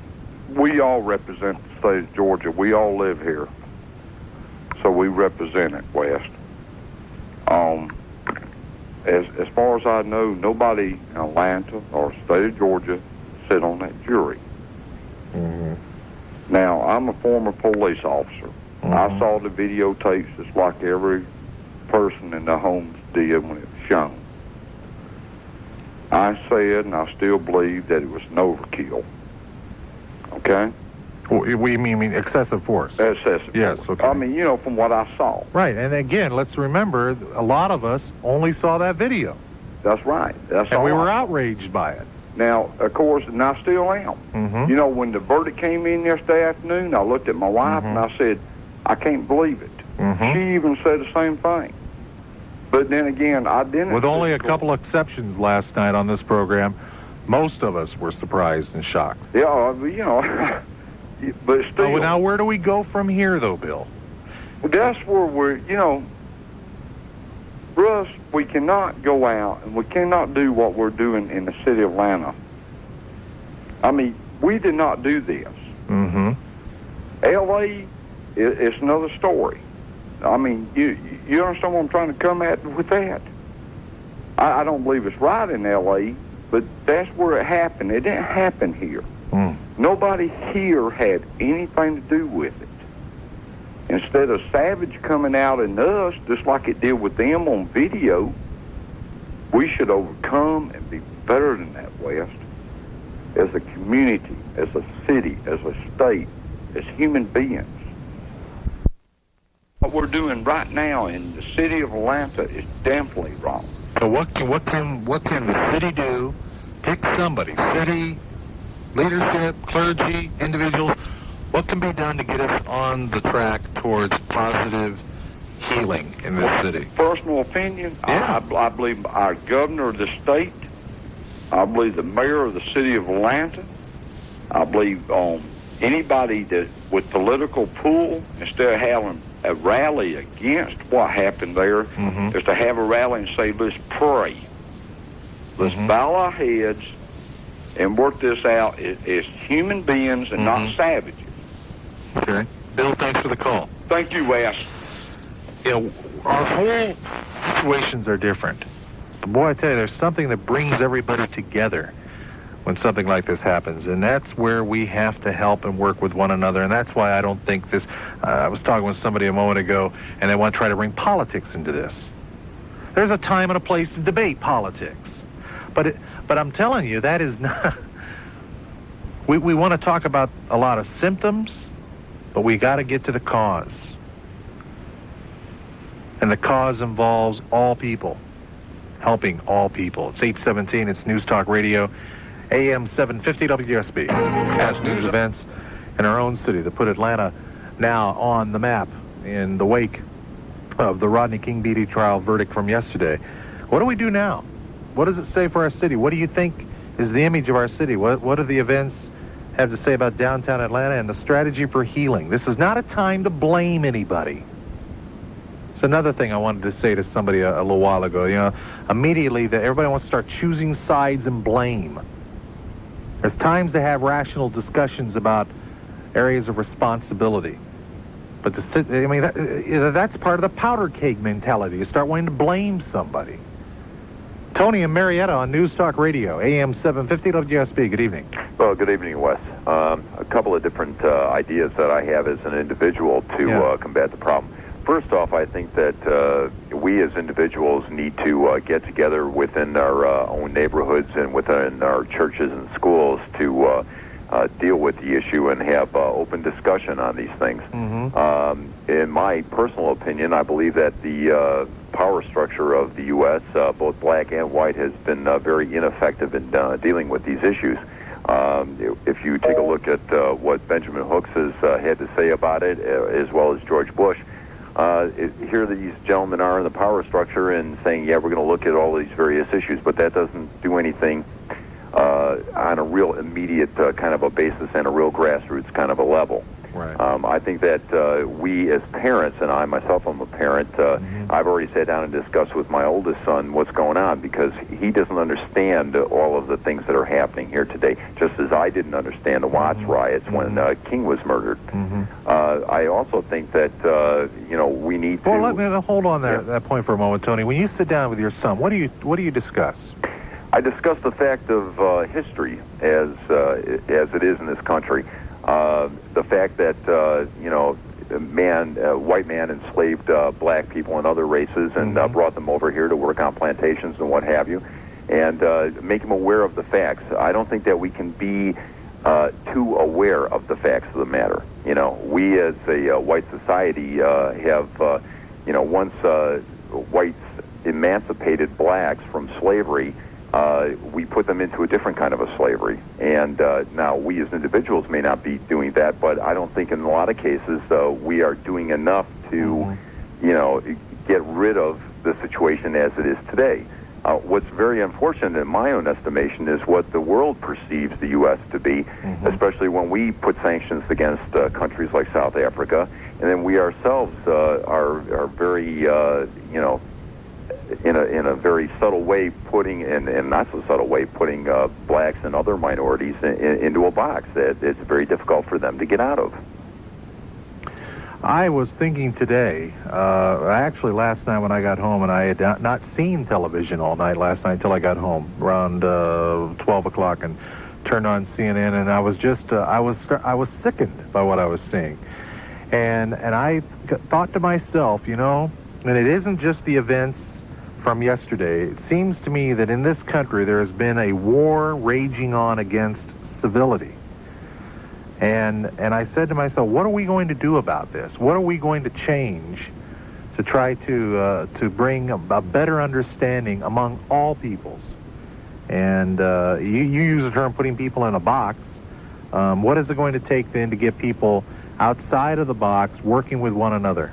we all represent the state of Georgia. We all live here. So we represent it, West. As far as I know, nobody in Atlanta or state of Georgia sit on that jury. Mm-hmm. Now, I'm a former police officer. Mm-hmm. I saw the videotapes just like every person in the homes did when it was shown. I said, and I still believe, that it was an overkill. Okay? We mean excessive force. Excessive yes, force. okay. I mean, from what I saw. Right, and again, let's remember, a lot of us only saw that video. That's right. And we were outraged by it. Now, of course, and I still am. Mm-hmm. When the verdict came in yesterday afternoon, I looked at my wife and I said, I can't believe it. Mm-hmm. She even said the same thing. But then again, I didn't. With only a couple exceptions last night on this program, most of us were surprised and shocked. Yeah, but still. Now, where do we go from here, though, Bill? That's where we're, Russ, we cannot go out and we cannot do what we're doing in the city of Atlanta. I mean, we did not do this. Mm-hmm. L.A., it's another story. I mean, you understand what I'm trying to come at with that? I don't believe it's right in L.A., but that's where it happened. It didn't happen here. Mm. Nobody here had anything to do with it. Instead of Savage coming out in us, just like it did with them on video, we should overcome and be better than that, West. As a community, as a city, as a state, as human beings. What we're doing right now in the city of Atlanta is definitely wrong. So what can the city do? Pick somebody, city, leadership, clergy, individuals. What can be done to get us on the track towards positive healing in this city? Personal opinion, yeah. I believe our governor of the state, I believe the mayor of the city of Atlanta, I believe anybody that with political pull, instead of having a rally against what happened there, is to have a rally and say, let's pray. Let's bow our heads and work this out as human beings and not savages. Okay. Bill, thanks for the call. Thank you, Wes. Our whole situations are different. But boy, I tell you, there's something that brings everybody together when something like this happens, and that's where we have to help and work with one another, and that's why I don't think this... I was talking with somebody a moment ago, and they want to try to bring politics into this. There's a time and a place to debate politics. But I'm telling you, that is not... We want to talk about a lot of symptoms, but we got to get to the cause. And the cause involves all people, helping all people. It's 8:17, it's News Talk Radio, AM-750 WSB. Past news events in our own city that put Atlanta now on the map in the wake of the Rodney King Beatty trial verdict from yesterday. What do we do now? What does it say for our city? What do you think is the image of our city? What do the events have to say about downtown Atlanta and the strategy for healing? This is not a time to blame anybody. It's another thing I wanted to say to somebody a little while ago. Immediately that everybody wants to start choosing sides and blame. There's times to have rational discussions about areas of responsibility. But that's part of the powder keg mentality. You start wanting to blame somebody. Tony and Marietta on News Talk Radio, AM-750 WSB. Good evening. Well, good evening, Wes. A couple of different ideas that I have as an individual to combat the problem. First off, I think that we as individuals need to get together within our own neighborhoods and within our churches and schools to deal with the issue and have open discussion on these things. In my personal opinion, I believe that the power structure of the U.S., both black and white, has been very ineffective in dealing with these issues. If you take a look at what Benjamin Hooks has had to say about it, as well as George Bush, here these gentlemen are in the power structure and saying, yeah, we're going to look at all these various issues, but that doesn't do anything on a real immediate kind of a basis and a real grassroots kind of a level. Right. I think that we as parents, and I myself am a parent, I've already sat down and discussed with my oldest son what's going on because he doesn't understand all of the things that are happening here today, just as I didn't understand the Watts riots when King was murdered. I also think that, we need to... Well, let me hold on that point for a moment, Tony. When you sit down with your son, what do you discuss? I discuss the fact of history as it is in this country. The fact that white man enslaved black people and other races and brought them over here to work on plantations and what have you, and make them aware of the facts. I don't think that we can be too aware of the facts of the matter. We as a white society have, once whites emancipated blacks from slavery, we put them into a different kind of a slavery. And now we as individuals may not be doing that, but I don't think in a lot of cases we are doing enough to, get rid of the situation as it is today. What's very unfortunate in my own estimation is what the world perceives the U.S. to be, especially when we put sanctions against countries like South Africa, and then we ourselves are very, in a very subtle way putting, and not so subtle way, putting blacks and other minorities into a box that it's very difficult for them to get out of. I was thinking today, actually last night when I got home, and I had not seen television all night last night until I got home around 12 o'clock and turned on CNN, and I was just, I was sickened by what I was seeing. And I thought to myself, and it isn't just the events from yesterday. It seems to me that in this country there has been a war raging on against civility. And I said to myself, what are we going to do about this? What are we going to change to try to bring a better understanding among all peoples? And you use the term putting people in a box. What is it going to take then to get people outside of the box working with one another?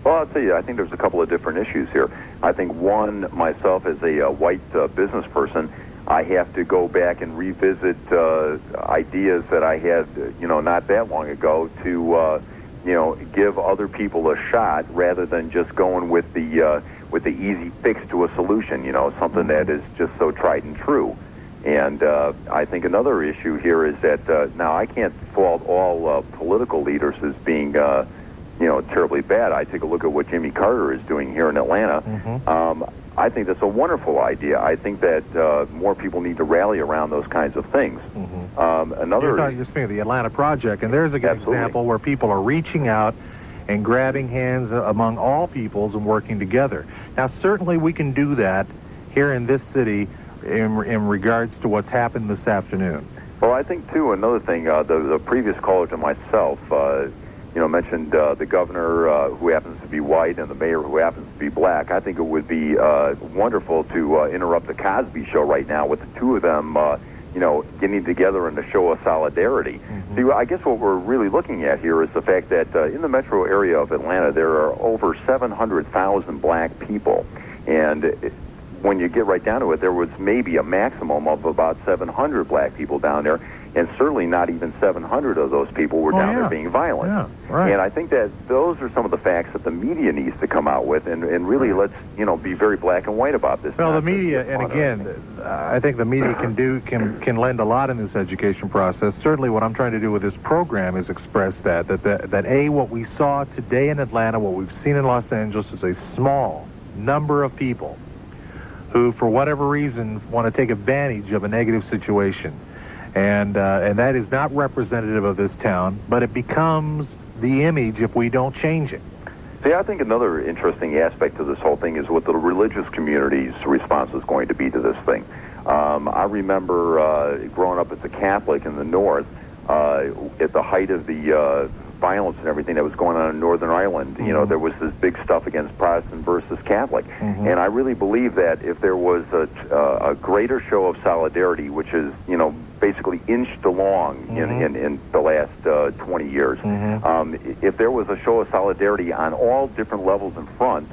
Well, I'll tell you, I think there's a couple of different issues here. I think one, myself as a white business person, I have to go back and revisit ideas that I had, not that long ago to, give other people a shot rather than just going with the easy fix to a solution, something that is just so tried and true. And I think another issue here is that now I can't fault all political leaders as being, terribly bad. I take a look at what Jimmy Carter is doing here in Atlanta. I think that's a wonderful idea. I think that more people need to rally around those kinds of things. You're speaking of the Atlanta Project, and there's a good example where people are reaching out and grabbing hands among all peoples and working together. Now, certainly we can do that here in this city in regards to what's happened this afternoon. Well, I think, too, another thing, the previous caller to myself, mentioned the governor who happens to be white and the mayor who happens to be black. I think it would be wonderful to interrupt the Cosby Show right now with the two of them, getting together in a show of solidarity. See, I guess what we're really looking at here is the fact that in the metro area of Atlanta, there are over 700,000 black people. And when you get right down to it, there was maybe a maximum of about 700 black people down there. And certainly not even 700 of those people were down there being violent. Yeah, right. And I think that those are some of the facts that the media needs to come out with and really let's, be very black and white about this. Well, the media, and again, I think the media can lend a lot in this education process. Certainly what I'm trying to do with this program is express that what we saw today in Atlanta, what we've seen in Los Angeles is a small number of people who, for whatever reason, want to take advantage of a negative situation. And that is not representative of this town, but it becomes the image if we don't change it. See, I think another interesting aspect to this whole thing is what the religious community's response is going to be to this thing. I remember growing up as a Catholic in the North, at the height of the violence and everything that was going on in Northern Ireland, there was this big stuff against Protestant versus Catholic. And I really believe that if there was a greater show of solidarity, which is, basically inched along in the last 20 years, if there was a show of solidarity on all different levels in front,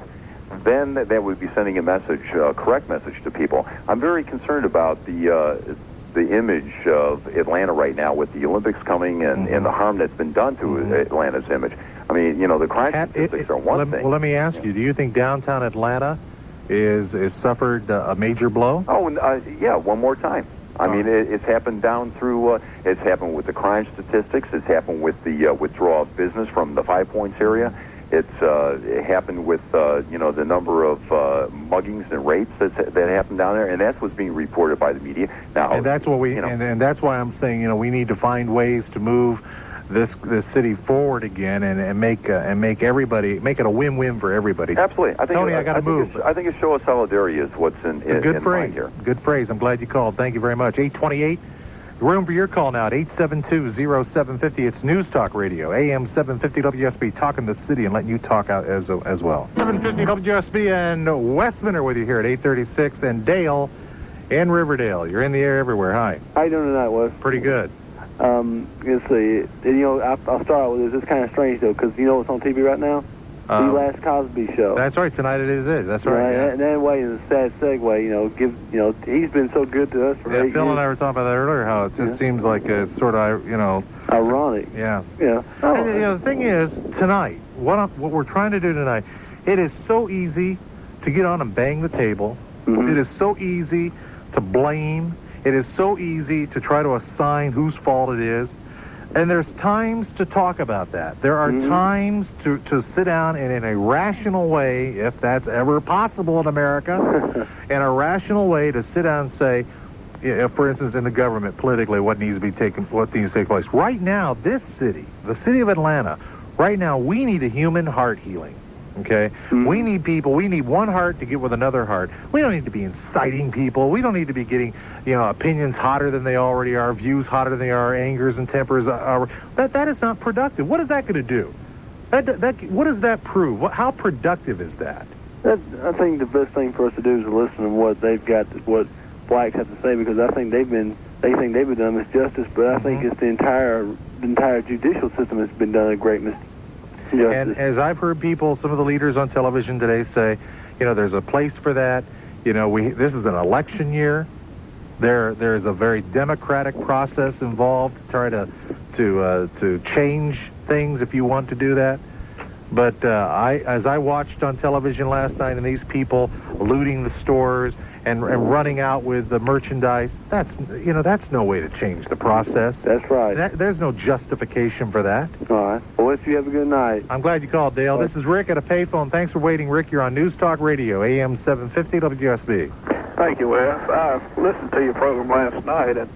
then that would be sending a message, a correct message to people. I'm very concerned about the the image of Atlanta right now with the Olympics coming and the harm that's been done to Atlanta's image. I mean, the crime statistics are one thing. Well, let me ask you, do you think downtown Atlanta is suffered a major blow? Oh, yeah, one more time. I mean, it's happened down through, it's happened with the crime statistics, it's happened with the withdrawal of business from the 5 Points area, it happened with, the number of muggings and rapes that happened down there, and that's what's being reported by the media. Now, and that's what and that's why I'm saying, we need to find ways to move this city forward again and make it a win-win for everybody. Absolutely. I think, Tony, I got to move. I think a show of solidarity is what's in good phrase. mind here. Good phrase. I'm glad you called. Thank you very much. 828. Room for your call now at 872-0750. It's News Talk Radio, AM-750 WSB, talking the city and letting you talk out as well. 750 WSB and Westminster with you here at 836, and Dale in Riverdale. You're in the air everywhere. Hi. How you doing tonight, Wes? Pretty good. Let's see. I'll start out with this. It's kind of strange, though, because you know what's on TV right now? The Last Cosby Show. That's right. Tonight it is it. That's right. Yeah. And that way, in a sad segue, he's been so good to us for 8 years. Phil and I were talking about that earlier, how it just seems like it's sort of, ironic. Yeah. Yeah. And, the thing is, tonight, what we're trying to do tonight, it is so easy to get on and bang the table. Mm-hmm. It is so easy to blame. It is so easy to try to assign whose fault it is. And there's times to talk about that. There are times to sit down and in a rational way, if that's ever possible in America, in a rational way to sit down and say, for instance, in the government, politically, what needs to take place. Right now, this city, the city of Atlanta, right now, we need a human heart healing. Okay? We need people. We need one heart to get with another heart. We don't need to be inciting people. We don't need to be getting, opinions hotter than they already are, views hotter than they are, angers and tempers. That is not productive. What is that going to do? What does that prove? How productive is that? I think the best thing for us to do is listen to what they've got, what blacks have to say, because I think they think they've been done misjustice, but I think it's the entire judicial system has been done a great misjustice. And as I've heard some of the leaders on television today say, there's a place for that. This is an election year. There's a very democratic process involved to try to change things if you want to do that. But as I watched on television last night, and these people looting the stores and running out with the merchandise, that's no way to change the process. That's right. There's no justification for that. All right. Well, you have a good night. I'm glad you called, Dale. This is Rick at a payphone. Thanks for waiting, Rick. You're on News Talk Radio, AM-750 WSB. Thank you, Wes. I listened to your program last night, and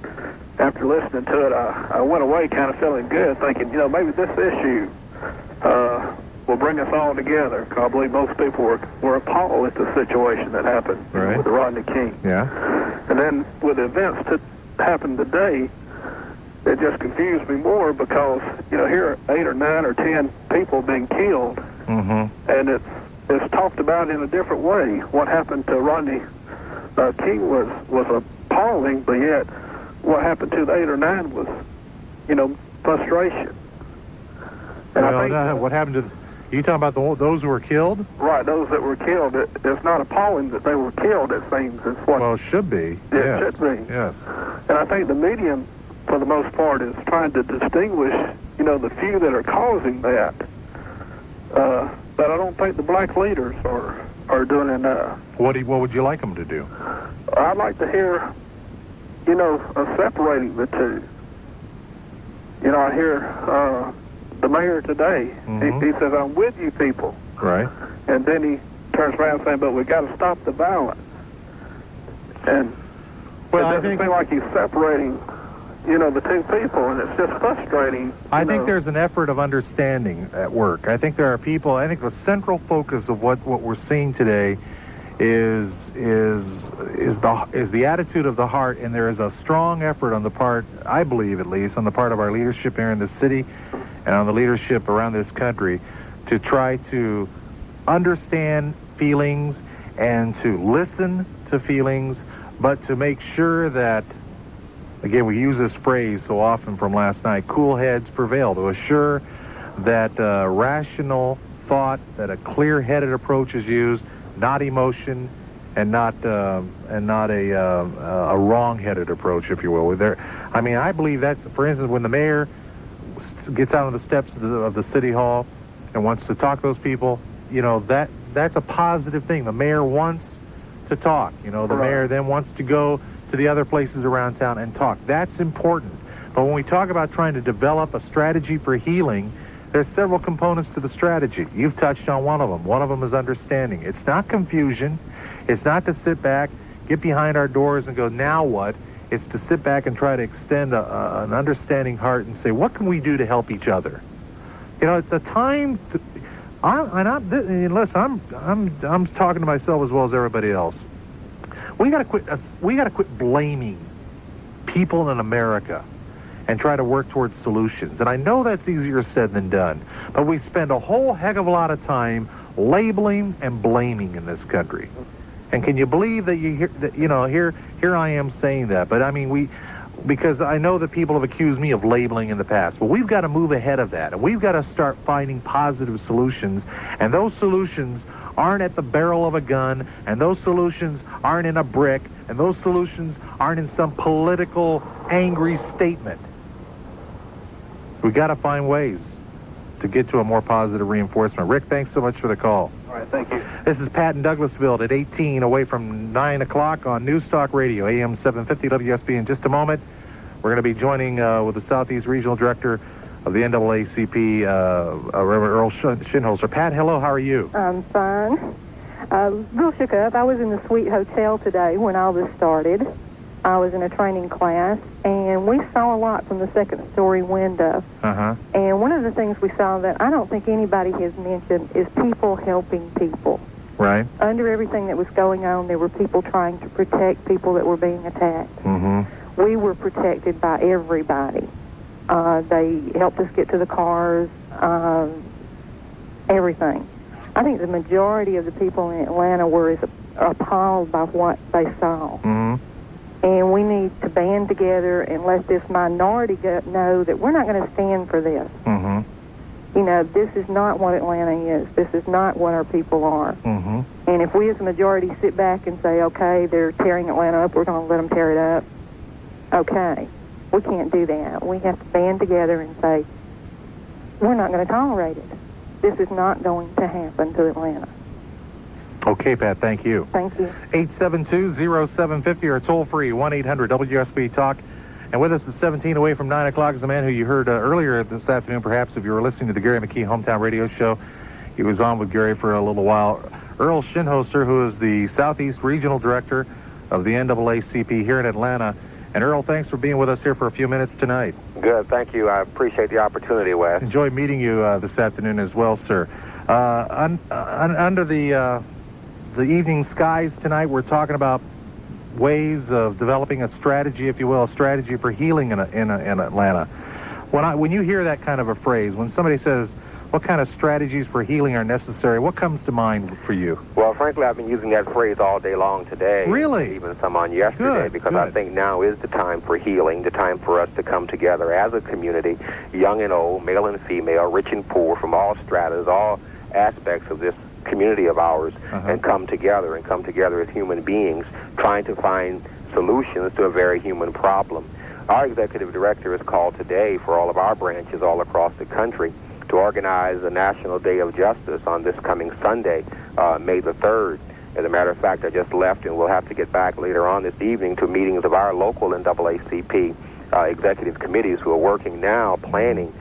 after listening to it, I went away kind of feeling good, thinking, maybe this issue will bring us all together. I believe most people were appalled at the situation that happened with Rodney King. Yeah. And then with the events that happened today, it just confused me more because, here are 8 or 9 or 10 people being killed, and it's talked about in a different way. What happened to Rodney King was appalling, but yet what happened to the 8 or 9 was, frustration. And what happened to... You talking about those who were killed? Right, those that were killed. It's not appalling that they were killed, it seems. It's what... Well, it should be. It should be. Yes. And I think the medium, for the most part, is trying to distinguish, the few that are causing that. But I don't think the black leaders are doing enough. What would you like them to do? I'd like to hear, separating the two. I hear... the mayor today, he says, I'm with you people. Right. And then he turns around saying, but we got to stop the violence. And it doesn't seem like he's separating, the two people, and it's just frustrating. I think there's an effort of understanding at work. I think there are people, I think the central focus of what we're seeing today is the attitude of the heart, and there is a strong effort on the part, I believe at least, on the part of our leadership here in the city and on the leadership around this country to try to understand feelings and to listen to feelings, but to make sure that, again, we use this phrase so often from last night, cool heads prevail, to assure that rational thought, that a clear-headed approach is used, not emotion, and not a wrong-headed approach, if you will. I mean, I believe that's, for instance, when the mayor gets out on the steps of the city hall and wants to talk to those people, that's a positive thing. The mayor wants to talk. The mayor then wants to go to the other places around town and talk. That's important. But when we talk about trying to develop a strategy for healing, there's several components to the strategy. You've touched on one of them. One of them is understanding. It's not confusion. It's not to sit back, get behind our doors and go, now what? It's to sit back and try to extend an understanding heart and say, what can we do to help each other? At the time, listen, I'm talking to myself as well as everybody else. We got to quit blaming people in America and try to work towards solutions. And I know that's easier said than done, but we spend a whole heck of a lot of time labeling and blaming in this country. And can you believe that here I am saying that? But I mean, because I know that people have accused me of labeling in the past. But we've got to move ahead of that, and we've got to start finding positive solutions. And those solutions aren't at the barrel of a gun, and those solutions aren't in a brick, and those solutions aren't in some political angry statement. We got to find ways to get to a more positive reinforcement. Rick, thanks so much for the call. All right, thank you. This is Pat in Douglasville at 18, away from 9 o'clock on News Talk Radio, AM-750 WSB. In just a moment, we're going to be joining with the Southeast Regional Director of the NAACP, Reverend Earl Shinholzer. Pat, hello, how are you? I'm fine. Real shook up. I was in the Sweet Hotel today when all this started. I was in a training class, and we saw a lot from the second-story window. Uh-huh. And one of the things we saw that I don't think anybody has mentioned is people helping people. Right. Under everything that was going on, there were people trying to protect people that were being attacked. Mm-hmm. We were protected by everybody. They helped us get to the cars, everything. I think the majority of the people in Atlanta were appalled by what they saw. Mm-hmm. And we need to band together and let this minority know that we're not going to stand for this. Mm-hmm. This is not what Atlanta is. This is not what our people are. Mm-hmm. And if we as a majority sit back and say, okay, they're tearing Atlanta up, we're going to let them tear it up, okay. We can't do that. We have to band together and say, we're not going to tolerate it. This is not going to happen to Atlanta. Okay, Pat, thank you. Thank you. 872-0750 or toll-free 1-800-WSB-TALK. And with us at 17 away from 9 o'clock is a man who you heard earlier this afternoon, perhaps, if you were listening to the Gary McKee Hometown Radio Show. He was on with Gary for a little while. Earl Shinholzer, who is the Southeast Regional Director of the NAACP here in Atlanta. And Earl, thanks for being with us here for a few minutes tonight. Good, thank you. I appreciate the opportunity, Wes. Enjoyed meeting you this afternoon as well, sir. Under the evening skies tonight, we're talking about ways of developing a strategy, if you will, a strategy for healing in Atlanta. When you hear that kind of a phrase, when somebody says, what kind of strategies for healing are necessary, what comes to mind for you? Well, frankly, I've been using that phrase all day long today. Really? Even some on yesterday, because I think now is the time for healing, the time for us to come together as a community, young and old, male and female, rich and poor, from all stratas, all aspects of this community of ours, and come together as human beings, trying to find solutions to a very human problem. Our executive director is called today for all of our branches all across the country to organize a National Day of Justice on this coming Sunday, May the 3rd. As a matter of fact, I just left, and we'll have to get back later on this evening to meetings of our local NAACP executive committees who are working now, planning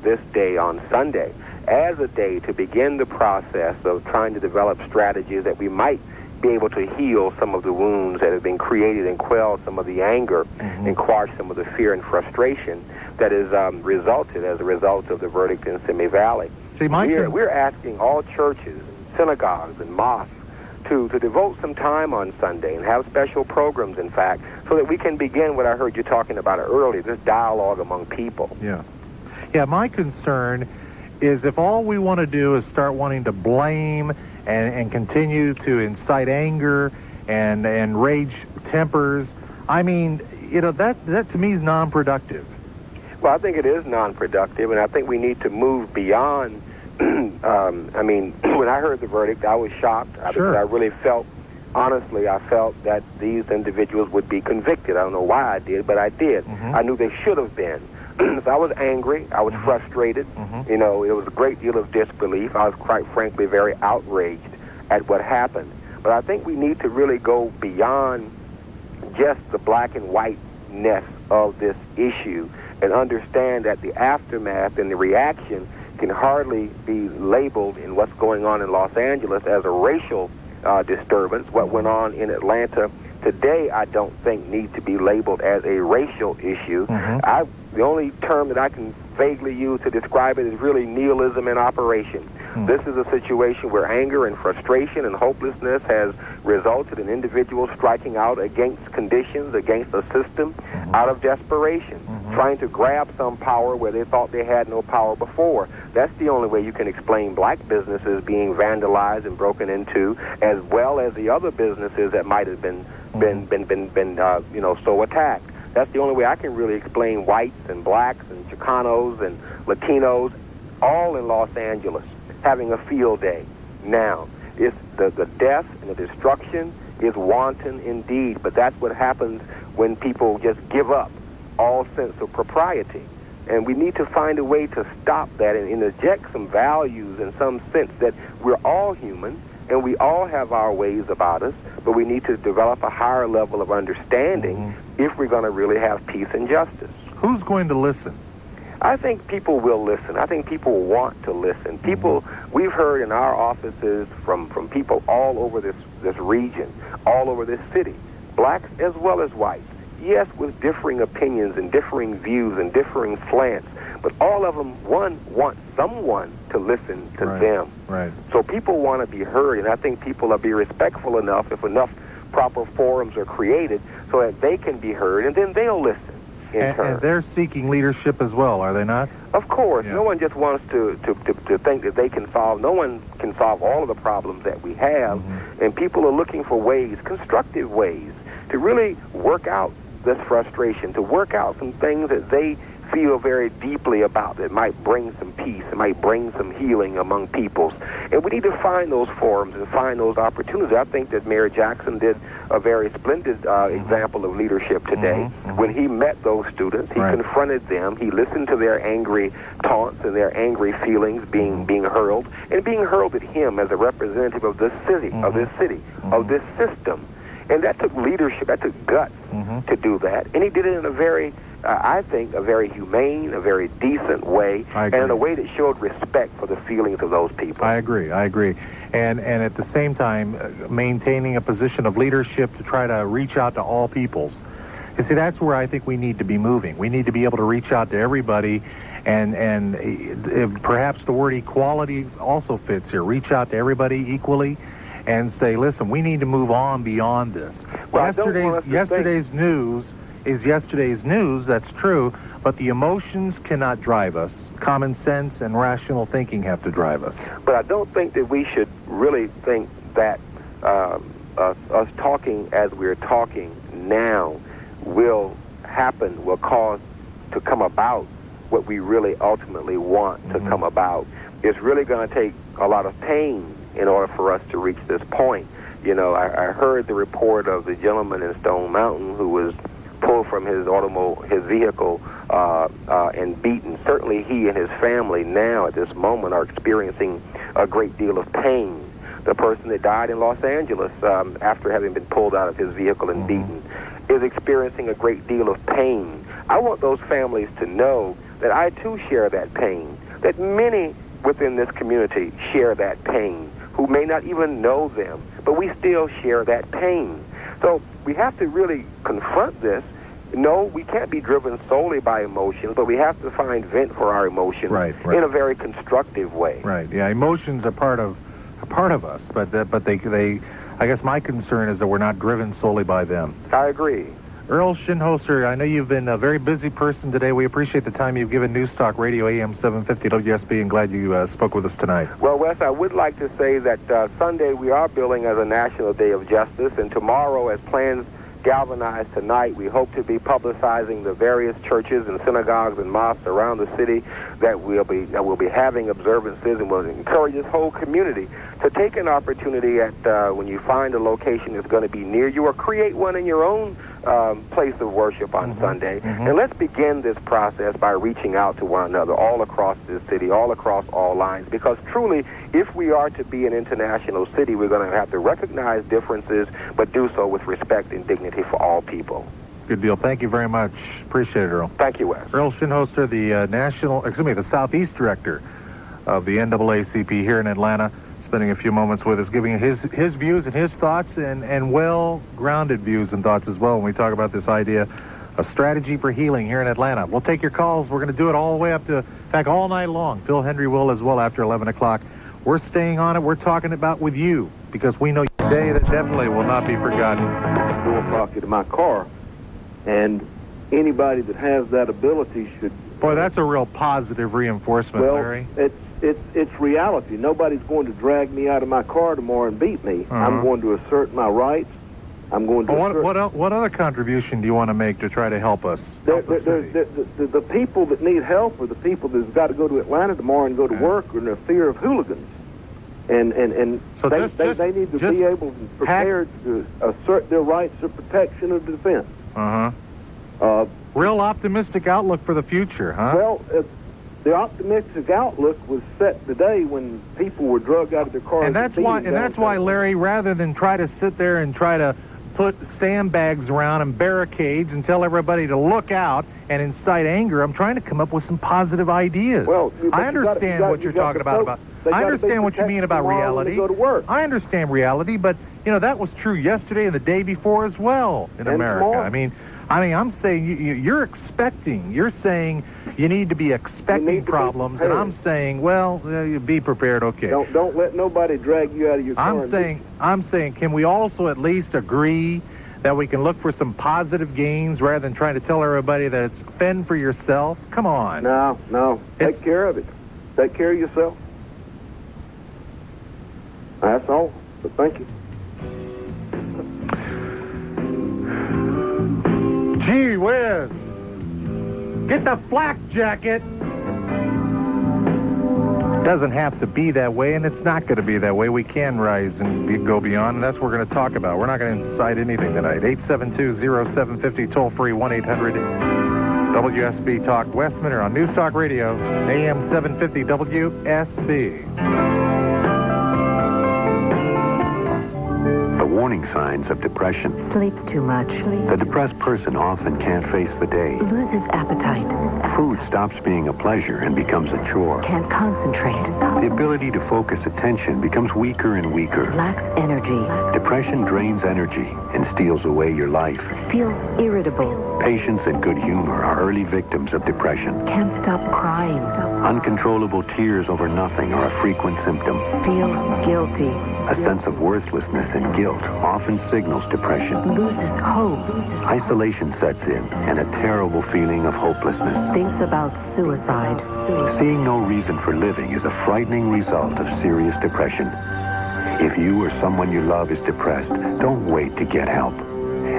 this day on Sunday as a day to begin the process of trying to develop strategies that we might be able to heal some of the wounds that have been created and quell some of the anger and quash some of the fear and frustration that is resulted as a result of the verdict in Simi Valley. We're asking all churches, synagogues, and mosques to devote some time on Sunday and have special programs, in fact, so that we can begin what I heard you talking about earlier, this dialogue among people. Yeah, my concern is if all we want to do is start wanting to blame and continue to incite anger and rage tempers, I mean, that to me is non-productive. Well, I think it is non-productive, and I think we need to move beyond. I mean, when I heard the verdict, I was shocked because I really felt honestly, I felt that these individuals would be convicted. I don't know why I did, but I did. I knew they should have been. So I was angry. I was frustrated. You know, it was a great deal of disbelief. I was, quite frankly, very outraged at what happened. But I think we need to really go beyond just the black and whiteness of this issue and understand that the aftermath and the reaction can hardly be labeled in what's going on in Los Angeles as a racial disturbance. What went on in Atlanta today, I don't think needs to be labeled as a racial issue. The only term that I can vaguely use to describe it is really nihilism in operation. This is a situation where anger and frustration and hopelessness has resulted in individuals striking out against conditions, against a system, out of desperation, trying to grab some power where they thought they had no power before. That's the only way you can explain black businesses being vandalized and broken into, as well as the other businesses that might have been so attacked. That's the only way I can really explain whites and blacks and Chicanos and Latinos all in Los Angeles having a field day. Now, it's the death and the destruction is wanton indeed, but that's what happens when people just give up all sense of propriety. And we need to find a way to stop that and interject some values in some sense that we're all human and we all have our ways about us, but we need to develop a higher level of understanding if we're going to really have peace and justice. Who's going to listen? I think people will listen. I think people want to listen. People, we've heard in our offices from people all over this region, all over this city, blacks as well as whites, yes, with differing opinions and differing views and differing slants, but all of them, one, want someone to listen to them. Right. So people want to be heard, and I think people will be respectful enough if enough proper forums are created so that they can be heard, and then they'll listen. And they're seeking leadership as well, are they not? Of course. Yeah. No one just wants to think that they can solve. No one can solve all of the problems that we have. And people are looking for ways, constructive ways, to really work out this frustration, to work out some things that they feel very deeply about that might bring some peace, it might bring some healing among peoples. And we need to find those forums and find those opportunities. I think that Mayor Jackson did a very splendid example of leadership today. When he met those students, he confronted them, he listened to their angry taunts and their angry feelings being hurled, and being hurled at him as a representative of this city, of this system. And that took leadership, that took guts to do that. And he did it in a very, I think, a very humane, a very decent way, and in a way that showed respect for the feelings of those people. I agree. And at the same time, maintaining a position of leadership to try to reach out to all peoples. You see, that's where I think we need to be moving. We need to be able to reach out to everybody, and perhaps the word equality also fits here. Reach out to everybody equally and say, listen, we need to move on beyond this. Well, yesterday's news is yesterday's news, that's true, but the emotions cannot drive us. Common sense and rational thinking have to drive us. But I don't think that we should really think that us talking as we're talking now will cause to come about what we really ultimately want to come about. It's really going to take a lot of pain in order for us to reach this point. You know, I heard the report of the gentleman in Stone Mountain who was pulled from his vehicle and beaten. Certainly he and his family now at this moment are experiencing a great deal of pain. The person that died in Los Angeles after having been pulled out of his vehicle and beaten is experiencing a great deal of pain. I want those families to know that I too share that pain, that many within this community share that pain, who may not even know them, but we still share that pain. So we have to really confront this. No, we can't be driven solely by emotions, but we have to find vent for our emotions in a very constructive way. Right. Yeah. Emotions are part of us, but they. I guess my concern is that we're not driven solely by them. I agree. Earl Shinholster, I know you've been a very busy person today. We appreciate the time you've given News Talk Radio AM-750 WSB, and glad you spoke with us tonight. Well, Wes, I would like to say that Sunday we are billing as a National Day of Justice, and tomorrow, as plans galvanized tonight. We hope to be publicizing the various churches and synagogues and mosques around the city that will be having observances, and we'll encourage this whole community to take an opportunity at when you find a location that's going to be near you, or create one in your own place of worship on Sunday. And let's begin this process by reaching out to one another all across this city, all across all lines, because truly, if we are to be an international city, we're going to have to recognize differences, but do so with respect and dignity for all people. Good deal. Thank you very much. Appreciate it, Earl. Thank you, Wes. Earl Shinhoster, the Southeast Director of the NAACP here in Atlanta, spending a few moments with us, giving his views and his thoughts, and well-grounded views and thoughts as well when we talk about this idea of strategy for healing here in Atlanta. We'll take your calls. We're going to do it all the way up to, in fact, all night long. Phil Hendry will as well after 11 o'clock. We're staying on it. We're talking about with you, because we know today that definitely will not be forgotten. Door pocket of my car, and anybody that has that ability should... Boy, that's a real positive reinforcement, Larry. It's reality. Nobody's going to drag me out of my car tomorrow and beat me. I'm going to assert my rights. I'm going to what other contribution do you want to make to try to help us? The people that need help are the people that's got to go to Atlanta tomorrow and go to work, or in the fear of hooligans. And so they need to be able and prepared to assert their rights of protection and defense. Real optimistic outlook for the future, huh? Well, the optimistic outlook was set today when people were drugged out of their cars. And that's why, Larry, rather than try to sit there and try to put sandbags around and barricades and tell everybody to look out and incite anger, I'm trying to come up with some positive ideas. Well, I understand what you're talking about. I understand what you mean about reality. I understand reality, but that was true yesterday and the day before as well in America. Tomorrow. I mean, I'm saying you're expecting. You're saying you need to be expecting problems, and I'm saying, well, be prepared. Okay. Don't let nobody drag you out of your car. I'm saying, can we also at least agree that we can look for some positive gains rather than trying to tell everybody that it's fend for yourself? Come on. No. Take care of it. Take care of yourself. That's all. But thank you. Gee whiz! Get the flak jacket! Doesn't have to be that way, and it's not going to be that way. We can rise and go beyond, and that's what we're going to talk about. We're not going to incite anything tonight. 872-0750, toll-free, 1-800 WSB Talk. Wes Minter on News Talk Radio, AM-750 WSB. Warning signs of depression. Sleeps too much. The depressed person often can't face the day. Loses appetite. Food stops being a pleasure and becomes a chore. Can't concentrate. The ability to focus attention becomes weaker and weaker. Lacks energy. Depression drains energy and steals away your life. Feels irritable. Patience and good humor are early victims of depression. Can't stop crying. Uncontrollable tears over nothing are a frequent symptom. Feels guilty. A sense of worthlessness and guilt often signals depression. Loses hope. Isolation sets in, and a terrible feeling of hopelessness. Thinks about suicide. Seeing no reason for living is a frightening result of serious depression. If you or someone you love is depressed, don't wait to get help.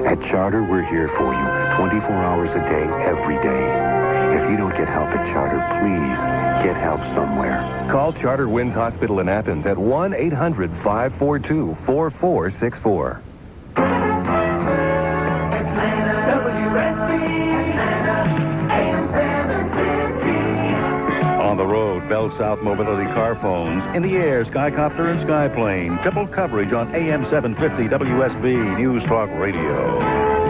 At Charter, we're here for you 24 hours a day, every day. If you don't get help at Charter, please get help somewhere. Call Charter Winds Hospital in Athens at 1-800-542-4464. On the road, Bell South Mobility car phones. In the air, Skycopter and Skyplane. Triple coverage on AM-750 WSB News Talk Radio.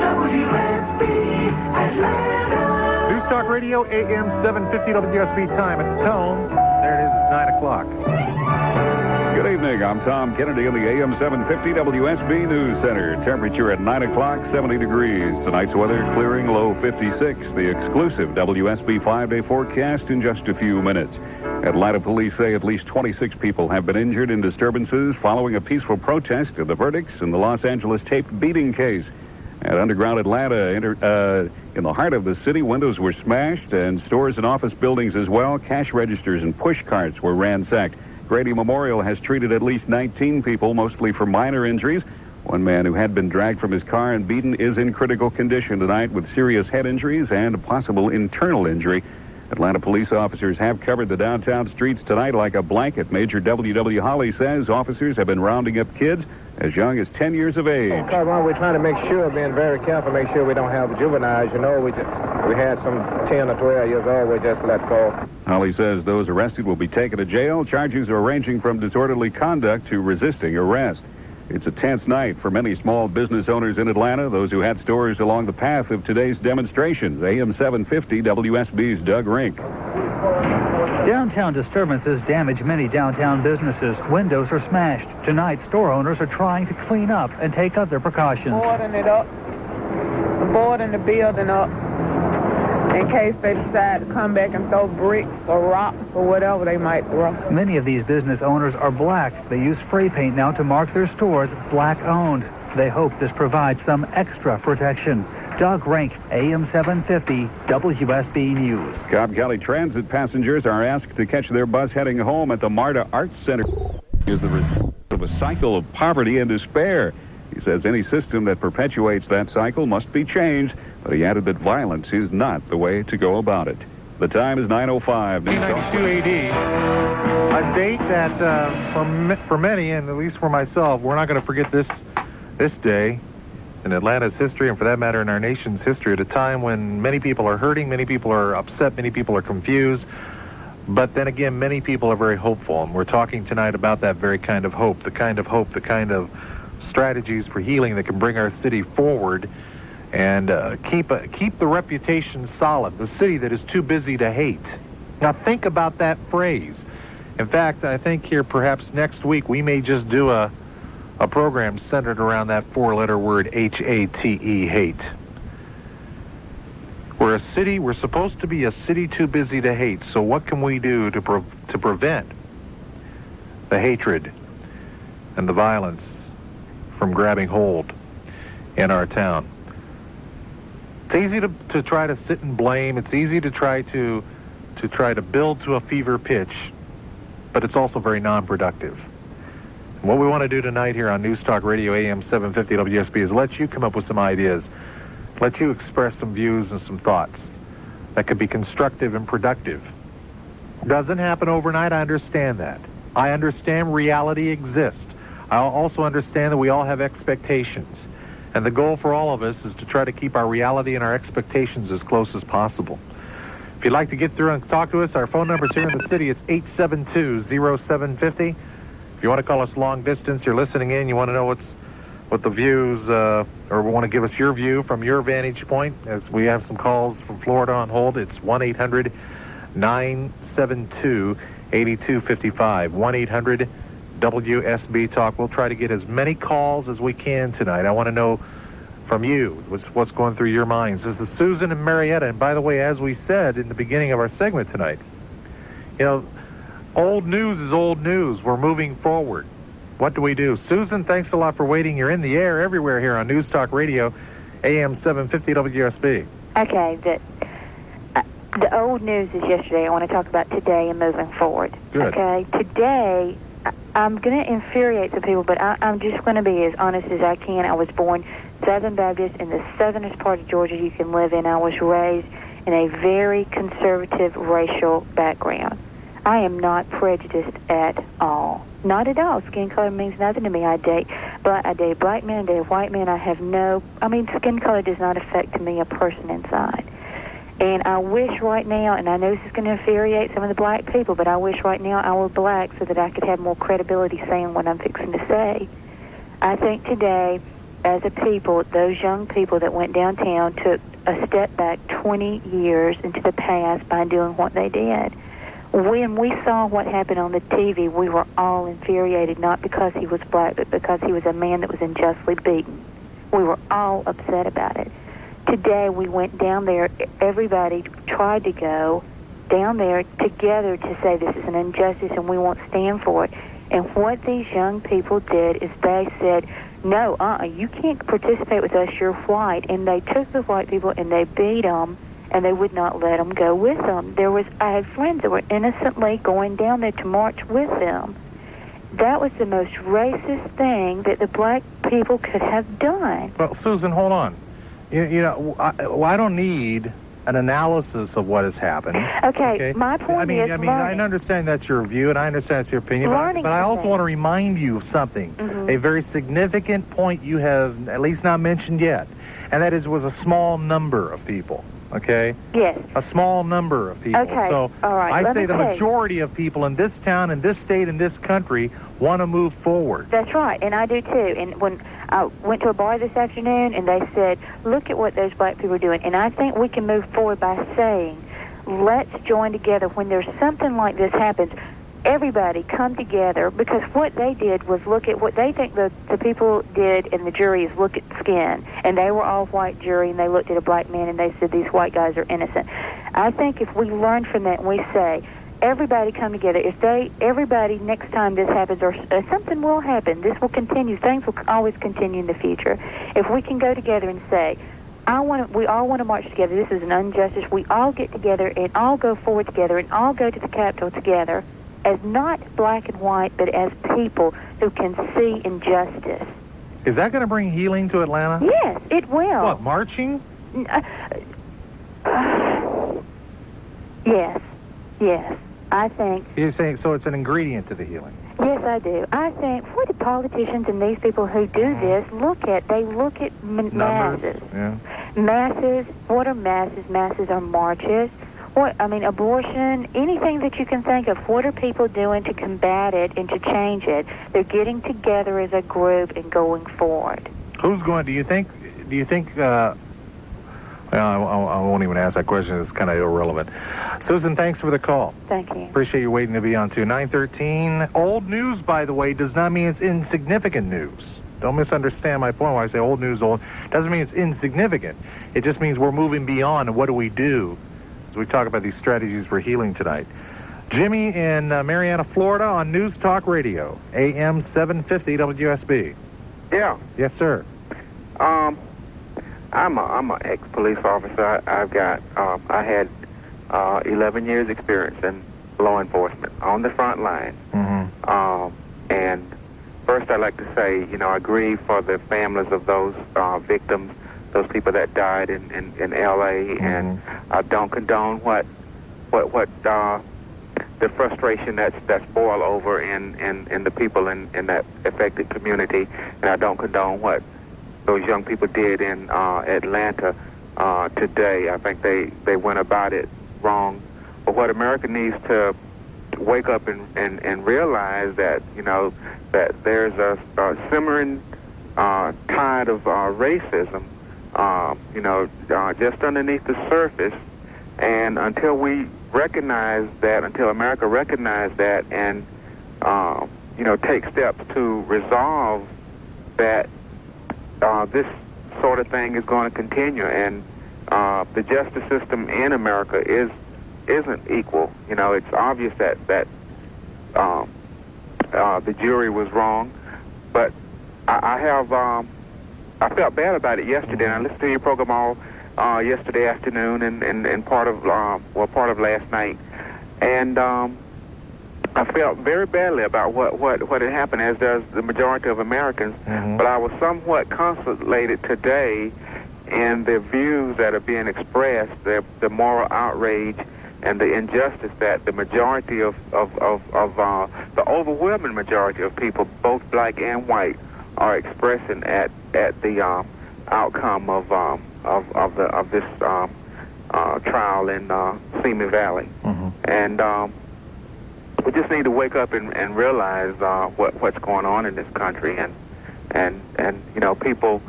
WSB Atlanta. News Talk Radio, AM-750 WSB time at the tone. There it is, it's 9 o'clock. Good evening, I'm Tom Kennedy in the AM-750 WSB News Center. Temperature at 9 o'clock, 70 degrees. Tonight's weather clearing, low 56. The exclusive WSB 5-day forecast in just a few minutes. Atlanta police say at least 26 people have been injured in disturbances following a peaceful protest of the verdicts in the Los Angeles taped beating case. At Underground Atlanta, in the heart of the city, windows were smashed and stores and office buildings as well. Cash registers and push carts were ransacked. Grady Memorial has treated at least 19 people, mostly for minor injuries, One man who had been dragged from his car and beaten is in critical condition tonight with serious head injuries and a possible internal injury. Atlanta police officers have covered the downtown streets tonight like a blanket. Major W.W. Holly says officers have been rounding up kids as young as 10 years of age. Because we're trying to make sure, being very careful, make sure we don't have juveniles. You know, we had some 10 or 12 years old we just let go. Holly says those arrested will be taken to jail. Charges are ranging from disorderly conduct to resisting arrest. It's a tense night for many small business owners in Atlanta, those who had stores along the path of today's demonstrations. AM-750 WSB's Doug Rink. Downtown disturbances damage many downtown businesses. Windows are smashed. Tonight, store owners are trying to clean up and take other precautions. Boarding it up, boarding the building up, in case they decide to come back and throw bricks or rocks or whatever they might throw. Many of these business owners are black. They use spray paint now to mark their stores black-owned. They hope this provides some extra protection. Doug Rink, AM-750, WSB News. Cobb County Transit passengers are asked to catch their bus heading home at the MARTA Arts Center. Is the result of a cycle of poverty and despair. He says any system that perpetuates that cycle must be changed, but he added that violence is not the way to go about it. The time is 9:05. 1992 AD, a date that for many, and at least for myself, we're not going to forget this day in Atlanta's history, and for that matter in our nation's history, at a time when many people are hurting, many people are upset, many people are confused, but then again, many people are very hopeful, and we're talking tonight about that very kind of hope, the kind of strategies for healing that can bring our city forward and keep the reputation solid, the city that is too busy to hate. Now think about that phrase. In fact, I think here perhaps next week we may just do a program centered around that four-letter word, H-A-T-E, hate. We're supposed to be a city too busy to hate, so what can we do to prevent the hatred and the violence from grabbing hold in our town? It's easy to try to sit and blame. It's easy to try to build to a fever pitch, but it's also very non-productive. And what we want to do tonight here on News Talk Radio AM-750 WSB is let you come up with some ideas, let you express some views and some thoughts that could be constructive and productive. Doesn't happen overnight, I understand that. I understand reality exists. I also understand that we all have expectations. And the goal for all of us is to try to keep our reality and our expectations as close as possible. If you'd like to get through and talk to us, our phone number is here in the city. It's 872-0750. If you want to call us long distance, you're listening in, you want to know what the views, or want to give us your view from your vantage point, as we have some calls from Florida on hold, it's 1-800-972-8255. 1-800-WSB Talk. We'll try to get as many calls as we can tonight. I want to know from you what's going through your minds. This is Susan and Marietta. And by the way, as we said in the beginning of our segment tonight, old news is old news. We're moving forward. What do we do? Susan, thanks a lot for waiting. You're in the air everywhere here on News Talk Radio, AM-750 WSB. Okay, the old news is yesterday. I want to talk about today and moving forward. Good. Okay, today I'm going to infuriate some people, but I'm just going to be as honest as I can. I was born Southern Baptist in the southernest part of Georgia you can live in. I was raised in a very conservative racial background. I am not prejudiced at all. Not at all. Skin color means nothing to me. I date black men, I date white men. Skin color does not affect me, a person inside. And I wish right now, and I know this is going to infuriate some of the black people, but I wish right now I were black so that I could have more credibility saying what I'm fixing to say. I think today, as a people, those young people that went downtown took a step back 20 years into the past by doing what they did. When we saw what happened on the TV, we were all infuriated, not because he was black, but because he was a man that was unjustly beaten. We were all upset about it. Today, we went down there. Everybody tried to go down there together to say this is an injustice and we won't stand for it. And what these young people did is they said, no, you can't participate with us, you're white. And they took the white people and they beat them, and they would not let them go with them. I had friends that were innocently going down there to march with them. That was the most racist thing that the black people could have done. Well, Susan, hold on. I don't need an analysis of what has happened. Okay, my point is I understand that's your view, and I understand that's your opinion, but I also want to remind you of something, a very significant point you have at least not mentioned yet, and that is was a small number of people, okay? Yes. A small number of people. Okay, So all right. I say the majority of people in this town, in this state, in this country want to move forward. That's right, and I do too. And when I went to a bar this afternoon, and they said, look at what those black people are doing. And I think we can move forward by saying, let's join together. When there's something like this happens, everybody come together, because what they did was look at what they think the people did in the jury is look at skin. And they were all white jury, and they looked at a black man, and they said, these white guys are innocent. I think if we learn from that and we say, everybody come together. Everybody, next time this happens, or something will happen, this will continue. Things will always continue in the future. If we can go together and say, we all want to march together. This is an injustice. We all get together and all go forward together and all go to the Capitol together as not black and white, but as people who can see injustice. Is that going to bring healing to Atlanta? Yes, it will. What, marching? Yes. I think... You're saying, so it's an ingredient to the healing? Yes, I do. I think what the politicians and these people who do this look at, they look at masses. Yeah. Masses. What are masses? Masses are marches. Abortion, anything that you can think of. What are people doing to combat it and to change it? They're getting together as a group and going forward. Who's going, do you think, I won't even ask that question. It's kind of irrelevant. Susan, thanks for the call. Thank you. Appreciate you waiting to be on, too. 913. Old news, by the way, does not mean it's insignificant news. Don't misunderstand my point when I say old news, doesn't mean it's insignificant. It just means we're moving beyond, and what do we do as we talk about these strategies for healing tonight. Jimmy in Marietta, Florida on News Talk Radio, AM-750 WSB. Yeah. Yes, sir. I'm an ex-police officer. I had 11 years experience in law enforcement on the front line. And first I'd like to say, I grieve for the families of those victims, those people that died in L.A. And I don't condone what the frustration that's boiled over in the people in that affected community, and I don't condone what those young people did in Atlanta today. I think they went about it wrong. But what America needs to wake up and realize that, that there's a simmering tide of racism, just underneath the surface. And until we recognize that, until America recognizes that and, take steps to resolve that, this sort of thing is going to continue, and the justice system in America isn't equal. It's obvious that the jury was wrong, but I felt bad about it yesterday. And I listened to your program all yesterday afternoon and part of last night, and I felt very badly about what had happened, as does the majority of Americans. But I was somewhat consolated today in the views that are being expressed, the moral outrage and the injustice that the majority of the overwhelming majority of people, both black and white, are expressing at the outcome of this trial in Simi Valley. And we just need to wake up and realize what's going on in this country, and people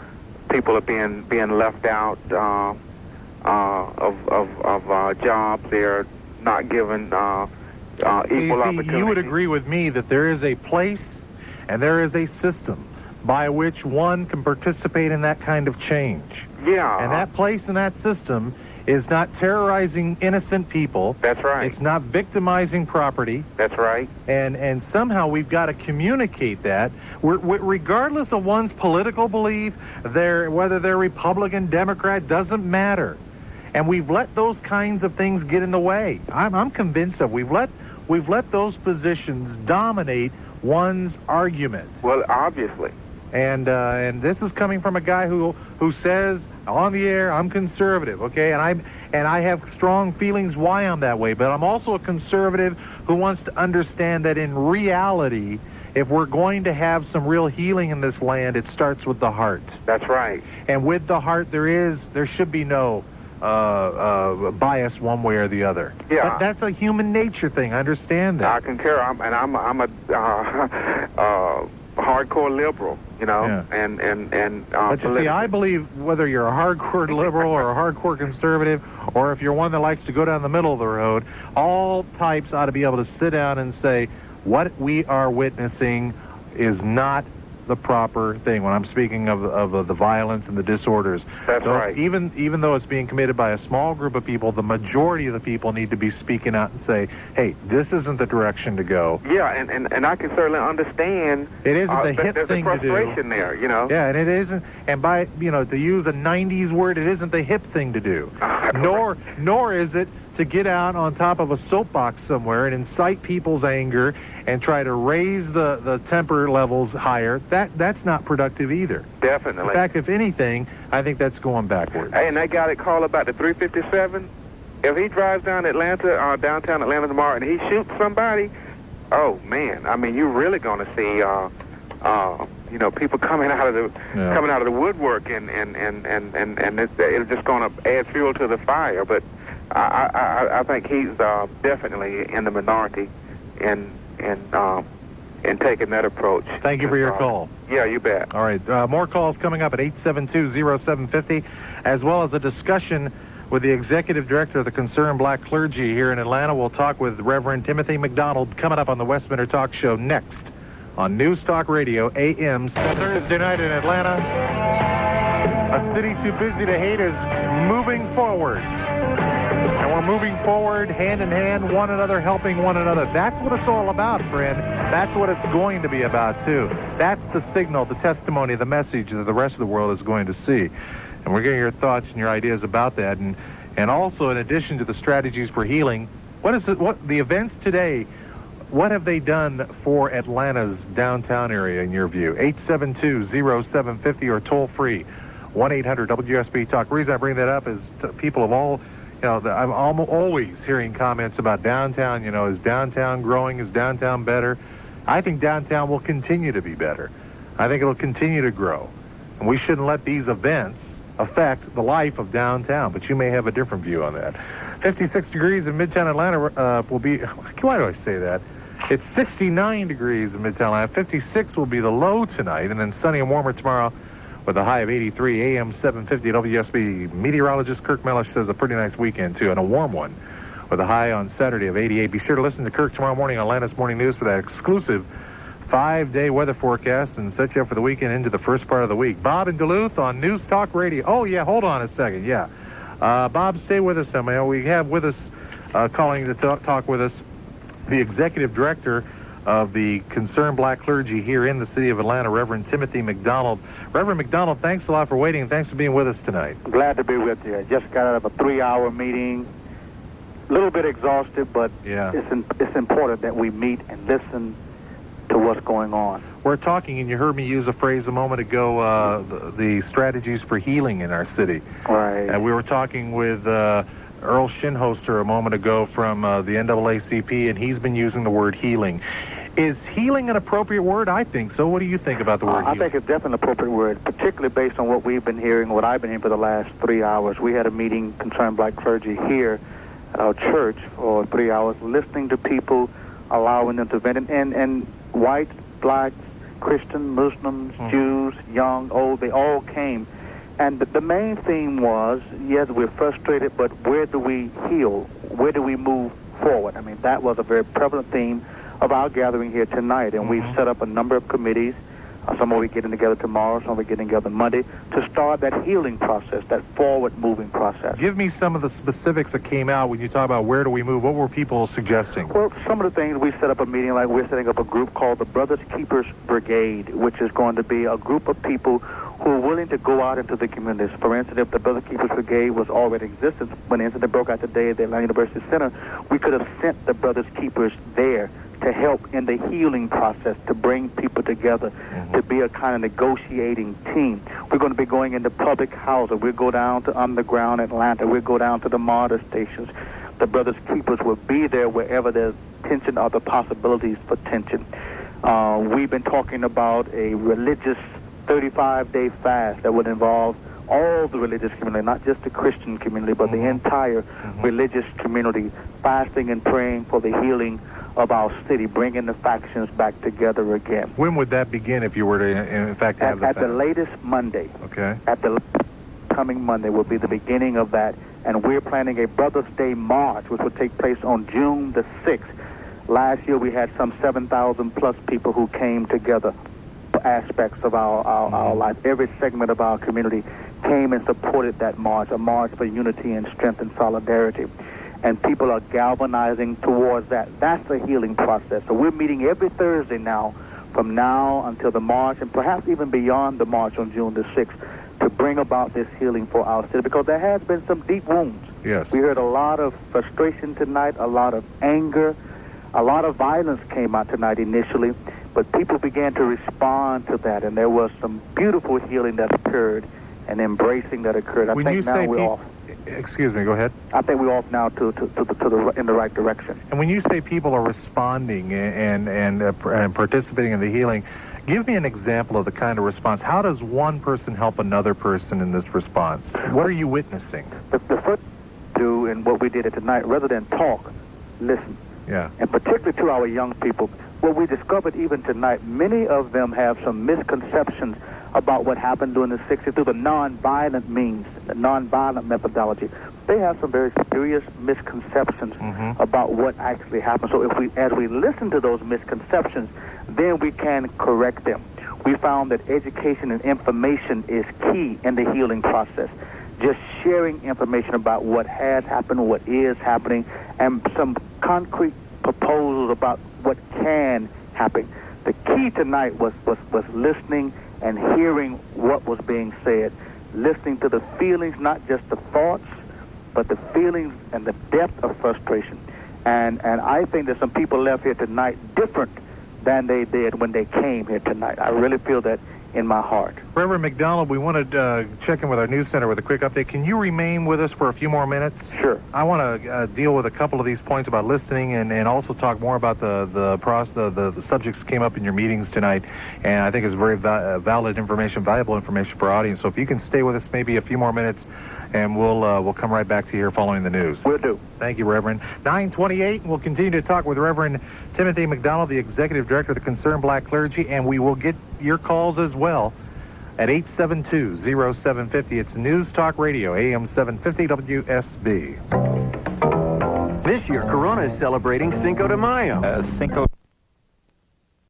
are being left out of jobs. They're not given equal opportunity. You would agree with me that there is a place and there is a system by which one can participate in that kind of change. Yeah. And that place and that system is not terrorizing innocent people. That's right. It's not victimizing property. That's right. And somehow we've got to communicate that, regardless of one's political belief, whether they're Republican, Democrat, doesn't matter. And we've let those kinds of things get in the way. I'm convinced of we've let those positions dominate one's argument. Well, obviously. And this is coming from a guy who says on the air, I'm conservative, okay? And I have strong feelings why I'm that way, but I'm also a conservative who wants to understand that in reality, if we're going to have some real healing in this land, it starts with the heart. That's right. And with the heart, there should be no bias one way or the other. Yeah. That's a human nature thing. I understand that. I concur. I'm a hardcore liberal, you know, Yeah. But you see, I believe whether you're a hardcore liberal or a hardcore conservative, or if you're one that likes to go down the middle of the road, all types ought to be able to sit down and say, what we are witnessing is not the proper thing. When I'm speaking of the violence and the disorders, that's right. Even though it's being committed by a small group of people, the majority of the people need to be speaking out and say, "Hey, this isn't the direction to go." Yeah, and I can certainly understand. It isn't the hip thing to do. There's a frustration there, you know. Yeah, and it isn't. And by to use a '90s word, it isn't the hip thing to do. Nor is it to get out on top of a soapbox somewhere and incite people's anger and try to raise the temper levels higher. That's not productive either. Definitely. In fact, if anything, I think that's going backwards. Hey, and that guy that called about the 357, if he drives down downtown Atlanta tomorrow and he shoots somebody, oh man, I mean, you're really going to see people coming out of the woodwork, and it's just going to add fuel to the fire. But I think he's definitely in the minority in taking that approach. Thank you for your call. Yeah, you bet. All right, more calls coming up at 872-0750, as well as a discussion with the executive director of the Concerned Black Clergy here in Atlanta. We'll talk with Reverend Timothy McDonald coming up on the Westminster Talk Show next on News Talk Radio, AM. Thursday night in Atlanta, a city too busy to hate is moving forward. And we're moving forward hand in hand, one another, helping one another. That's what it's all about, friend. That's what it's going to be about, too. That's the signal, the testimony, the message that the rest of the world is going to see. And we're getting your thoughts and your ideas about that. And also, in addition to the strategies for healing, what the events today, what have they done for Atlanta's downtown area, in your view? 872-0750 or toll-free, 1-800-WSB-TALK. The reason I bring that up is people of all... I'm always hearing comments about downtown. Is downtown growing? Is downtown better? I think downtown will continue to be better. I think it'll continue to grow. And we shouldn't let these events affect the life of downtown. But you may have a different view on that. 56 degrees in Midtown Atlanta will be... Why do I say that? It's 69 degrees in Midtown Atlanta. 56 will be the low tonight, and then sunny and warmer tomorrow, with a high of 83, AM-750 at WSB. Meteorologist Kirk Mellish says a pretty nice weekend, too, and a warm one, with a high on Saturday of 88. Be sure to listen to Kirk tomorrow morning on Atlanta's Morning News for that exclusive 5-day weather forecast and set you up for the weekend into the first part of the week. Bob in Duluth on News Talk Radio. Oh, yeah, hold on a second, yeah. Bob, stay with us now, we have with us, calling to talk with us, the executive director of the Concerned Black Clergy here in the city of Atlanta, Reverend Timothy McDonald. Reverend McDonald, thanks a lot for waiting, and thanks for being with us tonight. Glad to be with you. I just got out of a 3-hour meeting. A little bit exhausted, but it's important that we meet and listen to what's going on. We're talking, and you heard me use a phrase a moment ago, the strategies for healing in our city. Right. And we were talking with Earl Shinhoster a moment ago from the NAACP, and he's been using the word healing. Is healing an appropriate word? I think so. What do you think about the word healing? I think it's definitely an appropriate word, particularly based on what we've been hearing, what I've been hearing for the last 3 hours. We had a meeting, Concerned Black Clergy, here at our church for 3 hours, listening to people, allowing them to vent, and whites, blacks, Christian, Muslims, Jews, young, old, they all came. And the main theme was, yes, we're frustrated, but where do we heal? Where do we move forward? I mean, that was a very prevalent theme of our gathering here tonight. And we've set up a number of committees. Some will be getting together tomorrow, some will be getting together Monday, to start that healing process, that forward-moving process. Give me some of the specifics that came out when you talk about where do we move. What were people suggesting? Well, some of the things, we set up a meeting, like we're setting up a group called the Brothers Keepers Brigade, which is going to be a group of people who are willing to go out into the communities. For instance, if the Brothers Keepers Brigade was already in existence, when the incident broke out today at the Atlanta University Center, we could have sent the Brothers Keepers there to help in the healing process, to bring people together, to be a kind of negotiating team. We're going to be going into public housing. We'll go down to underground Atlanta. We'll go down to the MARTA stations. The Brothers Keepers will be there wherever there's tension or the possibilities for tension. We've been talking about a religious 35-day fast that would involve all the religious community, not just the Christian community, but the entire religious community, fasting and praying for the healing of our city, bringing the factions back together again. When would that begin if you were to, in fact, have At the latest Monday. Okay. At the coming Monday will be the beginning of that, and we're planning a Brothers' Day March, which will take place on June the 6th. Last year we had some 7,000 plus people who came together for aspects of our life. Every segment of our community came and supported that march, a march for unity and strength and solidarity. And people are galvanizing towards that. That's the healing process. So we're meeting every Thursday now, from now until the march, and perhaps even beyond the march on June the 6th, to bring about this healing for our city, because there has been some deep wounds. Yes. We heard a lot of frustration tonight, a lot of anger, a lot of violence came out tonight initially, but people began to respond to that, and there was some beautiful healing that occurred and embracing that occurred. I think now we're off. Excuse me, go ahead. I think we're off now in the right direction. And when you say people are responding and participating in the healing, give me an example of the kind of response. How does one person help another person in this response? What are you witnessing? The first do and what we did tonight, rather than talk, listen. Yeah. And particularly to our young people, what we discovered even tonight, many of them have some misconceptions about what happened during the 60s through the nonviolent means, the nonviolent methodology. They have some very serious misconceptions about what actually happened. So as we listen to those misconceptions, then we can correct them. We found that education and information is key in the healing process. Just sharing information about what has happened, what is happening, and some concrete proposals about what can happen. The key tonight was listening and hearing what was being said, listening to the feelings, not just the thoughts, but the feelings and the depth of frustration. And I think that some people left here tonight different than they did when they came here tonight. I really feel that in my heart. Reverend McDonald, we want to check in with our news center with a quick update. Can you remain with us for a few more minutes? Sure. I want to deal with a couple of these points about listening and also talk more about the subjects that came up in your meetings tonight. And I think it's very valid information, valuable information for our audience. So if you can stay with us maybe a few more minutes, and we'll come right back to you here following the news. Will do. Thank you, Reverend. 9:28, we'll continue to talk with Reverend Timothy McDonald, the Executive Director of the Concerned Black Clergy, and we will get your calls as well at 872-0750. It's News Talk Radio, AM-750 WSB. This year, Corona is celebrating Cinco de Mayo. Cinco